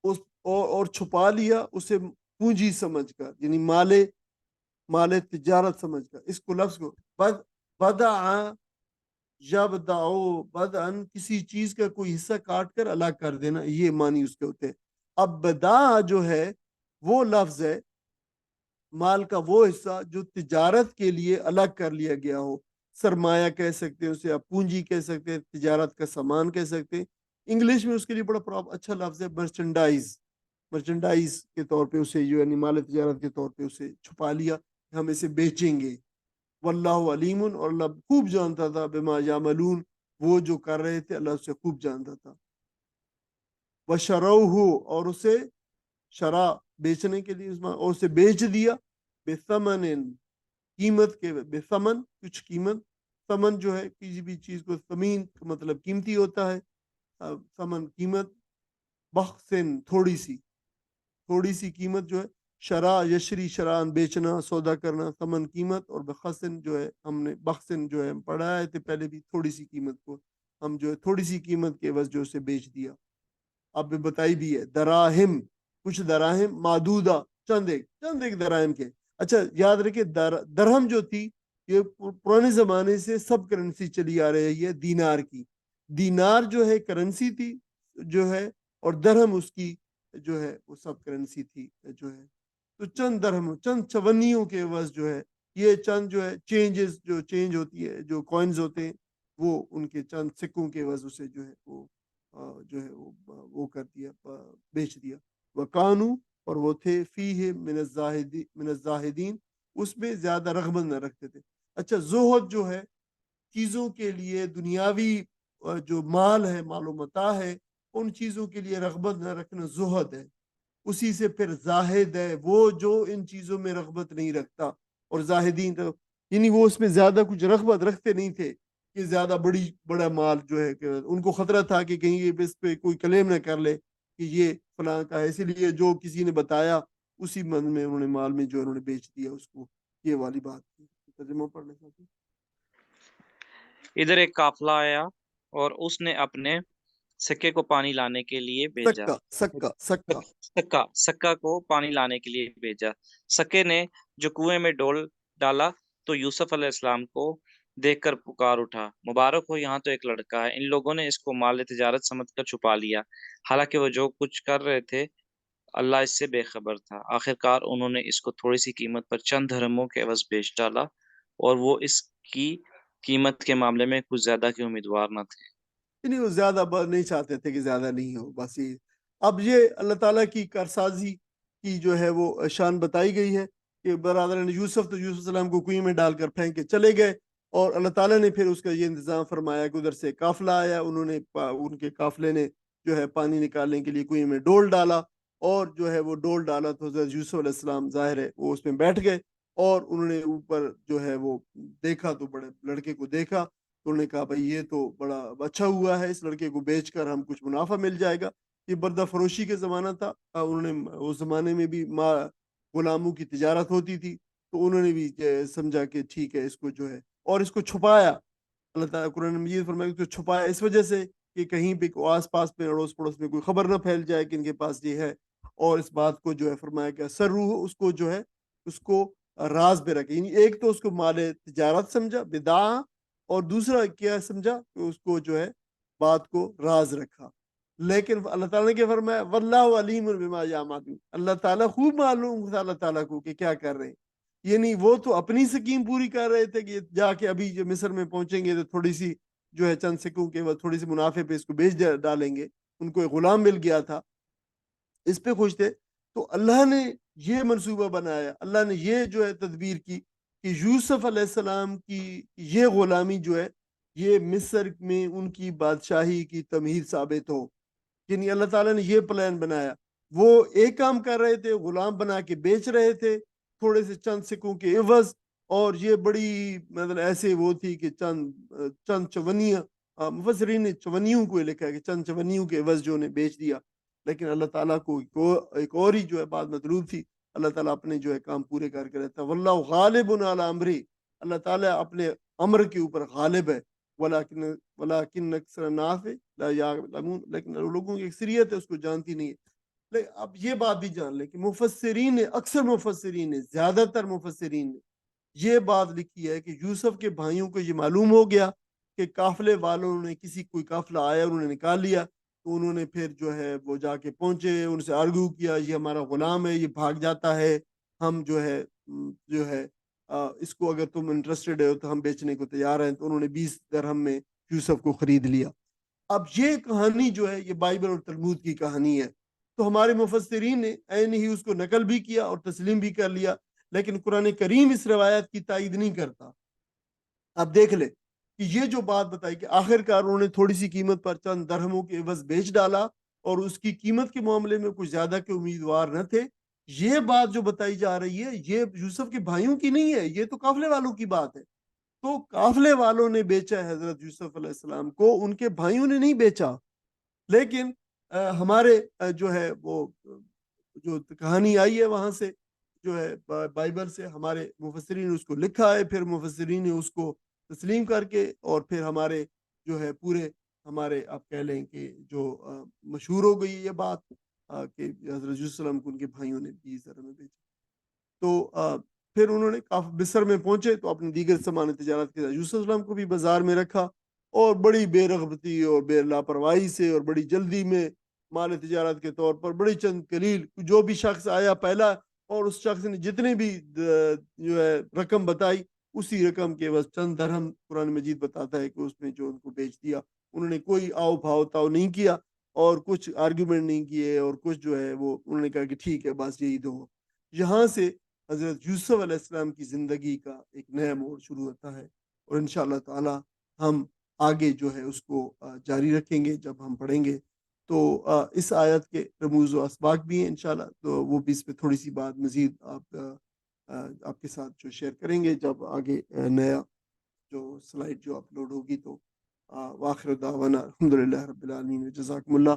Speaker 1: اس اور چھپا لیا اسے پونجی سمجھ کر، یعنی مال تجارت سمجھ کر، اس کو لفظ کو بدع، جب داؤ بدن کسی چیز کا کوئی حصہ کاٹ کر الگ کر دینا، یہ معنی اس کے ہوتے ہیں۔ اب بدا جو ہے وہ لفظ ہے مال کا وہ حصہ جو تجارت کے لیے الگ کر لیا گیا ہو، سرمایہ کہہ سکتے ہیں اسے، آپ پونجی کہہ سکتے ہیں، تجارت کا سامان کہہ سکتے ہیں، انگلش میں اس کے لیے بڑا اچھا لفظ ہے مرچنڈائز، مرچنڈائز کے طور پہ اسے جو یعنی مال تجارت کے طور پہ اسے چھپا لیا، ہم اسے بیچیں گے، واللہ علیم، اور اللہ خوب جانتا تھا بما یعملون، وہ جو کر رہے تھے اللہ اسے خوب جانتا تھا، وشروہ، اور اسے شرا بیچنے کے لیے، اور اسے بیچ دیا، بثمن، قیمت کے، بثمن کچھ قیمت، ثمن جو ہے کسی بھی چیز کو ثمین مطلب قیمتی ہوتا ہے، ثمن قیمت، بخسن تھوڑی سی قیمت جو ہے، شرا یشری شران بیچنا سودا کرنا، ثمن قیمت، اور بخسن جو ہے ہم نے بخسن جو ہے ہم پڑھائے تھے پہلے بھی، تھوڑی سی قیمت کو ہم جو ہے تھوڑی سی قیمت کے عوض جو اسے بیچ دیا، اب بتائی بھی ہے، دراہم کچھ دراہم، معدودہ چند ایک دراہم کے، اچھا یاد رکھے درہم جو تھی یہ پرانے زمانے سے سب کرنسی چلی آ رہی ہے دینار کی، دینار جو ہے کرنسی تھی جو ہے، اور درہم اس کی جو ہے وہ سب کرنسی تھی جو ہے، تو چند درہم، چند چونیوں کے عوض جو ہے یہ چند جو ہے چینجز جو چینج ہوتی ہے جو کوائنز ہوتے ہیں وہ ان کے چند سکوں کے عوض اسے جو ہے وہ جو ہے وہ کر دیا، بیچ دیا، وکانو، اور وہ تھے فیہ من الزاہدین، اس میں زیادہ رغبت نہ رکھتے تھے۔ اچھا زہد جو ہے چیزوں کے لیے دنیاوی جو مال ہے، مال و متاع ہے، ان چیزوں کے لیے رغبت نہ رکھنا زہد ہے. اسی سے پھر زاہد ہے وہ جو ان چیزوں میں رغبت نہیں رکھتا. اور زاہدین یعنی وہ اس میں زیادہ کچھ رغبت رکھتے نہیں تھے کہ زیادہ بڑا مال جو ہے، کہ ان کو خطرہ تھا کہ کہیں یہ اس پہ کوئی کلیم نہ کر لے کہ یہ فلاں کا ہے، اسی لیے جو کسی نے بتایا اسی من میں انہوں نے مال میں جو انہوں نے بیچ دیا اس کو. یہ والی بات تھی. ترجمہ پڑھنے کا.
Speaker 2: ادھر ایک قافلہ آیا اور اس نے اپنے سکے کو پانی لانے کے لیے بھیجا. سکا کو پانی لانے کے لیے بھیجا. سکے نے جو کنویں میں ڈول ڈالا تو یوسف علیہ السلام کو دیکھ کر پکار اٹھا، مبارک ہو، یہاں تو ایک لڑکا ہے. ان لوگوں نے اس کو مال تجارت سمجھ کر چھپا لیا، حالانکہ وہ جو کچھ کر رہے تھے اللہ اس سے بے خبر تھا. آخرکار انہوں نے اس کو تھوڑی سی قیمت پر چند درہموں کے عوض بیچ ڈالا، اور وہ اس کی قیمت کے معاملے میں کچھ زیادہ کے امیدوار نہ تھے.
Speaker 1: نہیں، وہ زیادہ نہیں چاہتے تھے کہ زیادہ نہیں ہو، بس یہ. اب یہ اللہ تعالیٰ کی کارسازی کی جو ہے وہ شان بتائی گئی ہے کہ برادران یوسف تو یوسف السلام کو کنویں میں ڈال کر پھینک کے چلے گئے، اور اللہ تعالیٰ نے پھر اس کا یہ انتظام فرمایا کہ ادھر سے قافلہ آیا، انہوں نے ان کے قافلے نے جو ہے پانی نکالنے کے لیے کنویں میں ڈول ڈالا، اور جو ہے وہ ڈول ڈالا تو حضرت یوسف علیہ السلام ظاہر ہے وہ اس میں بیٹھ گئے، اور انہوں نے اوپر جو ہے وہ دیکھا تو بڑے لڑکے کو دیکھا تو انہوں نے کہا بھائی یہ تو بڑا اچھا ہوا ہے، اس لڑکے کو بیچ کر ہم کچھ منافع مل جائے گا. یہ بردہ فروشی کے زمانہ تھا، انہوں نے اس زمانے میں بھی غلاموں کی تجارت ہوتی تھی، تو انہوں نے بھی سمجھا کہ ٹھیک ہے اس کو جو ہے، اور اس کو چھپایا. اللہ تعالیٰ قرآن مجید فرمایا کہ چھپایا اس وجہ سے کہ کہیں پہ آس پاس میں اڑوس پڑوس میں کوئی خبر نہ پھیل جائے کہ ان کے پاس یہ ہے، اور اس بات کو جو ہے فرمایا کہ سرو اس کو جو ہے اس کو راز پہ رکھے. یعنی ایک تو اس کو مال تجارت سمجھا بدعا، اور دوسرا کیا سمجھا کہ اس کو جو ہے بات کو راز رکھا. لیکن اللہ تعالیٰ نے کیا فرمایا واللہ علیم بما یعملون، اللہ تعالیٰ خوب معلوم تھا اللہ تعالیٰ کو کہ کیا کر رہے ہیں. یعنی وہ تو اپنی سکیم پوری کر رہے تھے کہ جا کے ابھی جو مصر میں پہنچیں گے تو تھوڑی سی جو ہے چند سکوں کے تھوڑی سی منافع پہ اس کو بیچ ڈالیں گے. ان کو ایک غلام مل گیا تھا، اس پہ خوش تھے. تو اللہ نے یہ منصوبہ بنایا، اللہ نے یہ جو ہے تدبیر کی کہ یوسف علیہ السلام کی یہ غلامی جو ہے یہ مصر میں ان کی بادشاہی کی تمہید ثابت ہو. یعنی اللہ تعالیٰ نے یہ پلان بنایا. وہ ایک کام کر رہے تھے، غلام بنا کے بیچ رہے تھے تھوڑے سے چند سکوں کے عوض، اور یہ بڑی مطلب ایسے وہ تھی کہ چند چونیاں، مفسرین نے چونیوں کو لکھا ہے کہ چند چونیوں کے عوض جو نے بیچ دیا. لیکن اللہ تعالیٰ کو ایک اور ہی جو ہے بات مطلوب تھی. اللہ تعالیٰ اپنے جو ہے کام پورے کر کے رہتا ہے. واللہ غالب علی امری، اللہ تعالیٰ اپنے امر کے اوپر غالب ہے. ولیکن اکثر الناس لا یعلمون، لیکن لوگوں کی اکثریت ہے اس کو جانتی نہیں ہے. لیکن اب یہ بات بھی جان لیں کہ مفسرین نے، اکثر مفسرین نے، زیادہ تر مفسرین نے یہ بات لکھی ہے کہ یوسف کے بھائیوں کو یہ معلوم ہو گیا کہ قافلے والوں نے کوئی قافلہ آیا انہوں نے نکال لیا، تو انہوں نے پھر جو ہے وہ جا کے پہنچے، ان سے آرگو کیا یہ ہمارا غلام ہے، یہ بھاگ جاتا ہے، ہم جو ہے اس کو اگر تم انٹرسٹڈ ہو تو ہم بیچنے کو تیار ہیں. تو انہوں نے 20 درہم میں یوسف کو خرید لیا. اب یہ کہانی جو ہے یہ بائبل اور تلمود کی کہانی ہے. تو ہمارے مفسرین نے عین ہی اس کو نقل بھی کیا اور تسلیم بھی کر لیا، لیکن قرآن کریم اس روایت کی تائید نہیں کرتا. اب دیکھ لے کہ یہ جو بات بتائی کہ آخر کار انہوں نے تھوڑی سی قیمت پر چند درہموں کے عوض بیچ ڈالا، اور اس کی قیمت کے معاملے میں کچھ زیادہ کے امیدوار نہ تھے. یہ بات جو بتائی جا رہی ہے یہ یوسف کے بھائیوں کی نہیں ہے، یہ تو قافلے والوں کی بات ہے. تو قافلے والوں نے بیچا ہے حضرت یوسف علیہ السلام کو، ان کے بھائیوں نے نہیں بیچا. لیکن ہمارے جو ہے وہ جو کہانی آئی ہے وہاں سے جو ہے بائبل سے، ہمارے مفسرین نے اس کو لکھا ہے، پھر مفسرین نے اس کو تسلیم کر کے، اور پھر ہمارے جو ہے پورے ہمارے آپ کہہ لیں کہ جو مشہور ہو گئی یہ بات کہ حضرت یوسف علیہ السلام کو ان کے بھائیوں نے 20 درہم میں بیچا. تو پھر انہوں نے مصر میں پہنچے تو اپنی دیگر سامان تجارت کے ساتھ یوسف علیہ السلام کو بھی بازار میں رکھا، اور بڑی بے رغبتی اور بے لاپرواہی سے اور بڑی جلدی میں مال تجارت کے طور پر بڑی چند قلیل جو بھی شخص آیا پہلا، اور اس شخص نے جتنے بھی جو ہے رقم بتائی اسی رقم کے بس چند درہم قرآن مجید بتاتا ہے کہ اس میں جو ان کو بیچ دیا. انہوں نے کوئی آؤ بھاؤ تاؤ نہیں کیا اور کچھ آرگیومنٹ نہیں کیے، اور کچھ جو ہے وہ انہوں نے کہا کہ ٹھیک ہے بس یہی دو. یہاں سے حضرت یوسف علیہ السلام کی زندگی کا ایک نیا موڑ شروع ہوتا ہے، اور انشاءاللہ تعالی ہم آگے جو ہے اس کو جاری رکھیں گے جب ہم پڑھیں گے. تو اس آیت کے رموز و اسباق بھی ہیں انشاءاللہ، تو وہ بھی اس پہ تھوڑی سی بات مزید آپ کے ساتھ جو شیئر کریں گے جب آگے نیا جو سلائڈ جو اپلوڈ ہوگی. تو وآخر دعوانا الحمدللہ رب العالمین، جزاکم اللہ.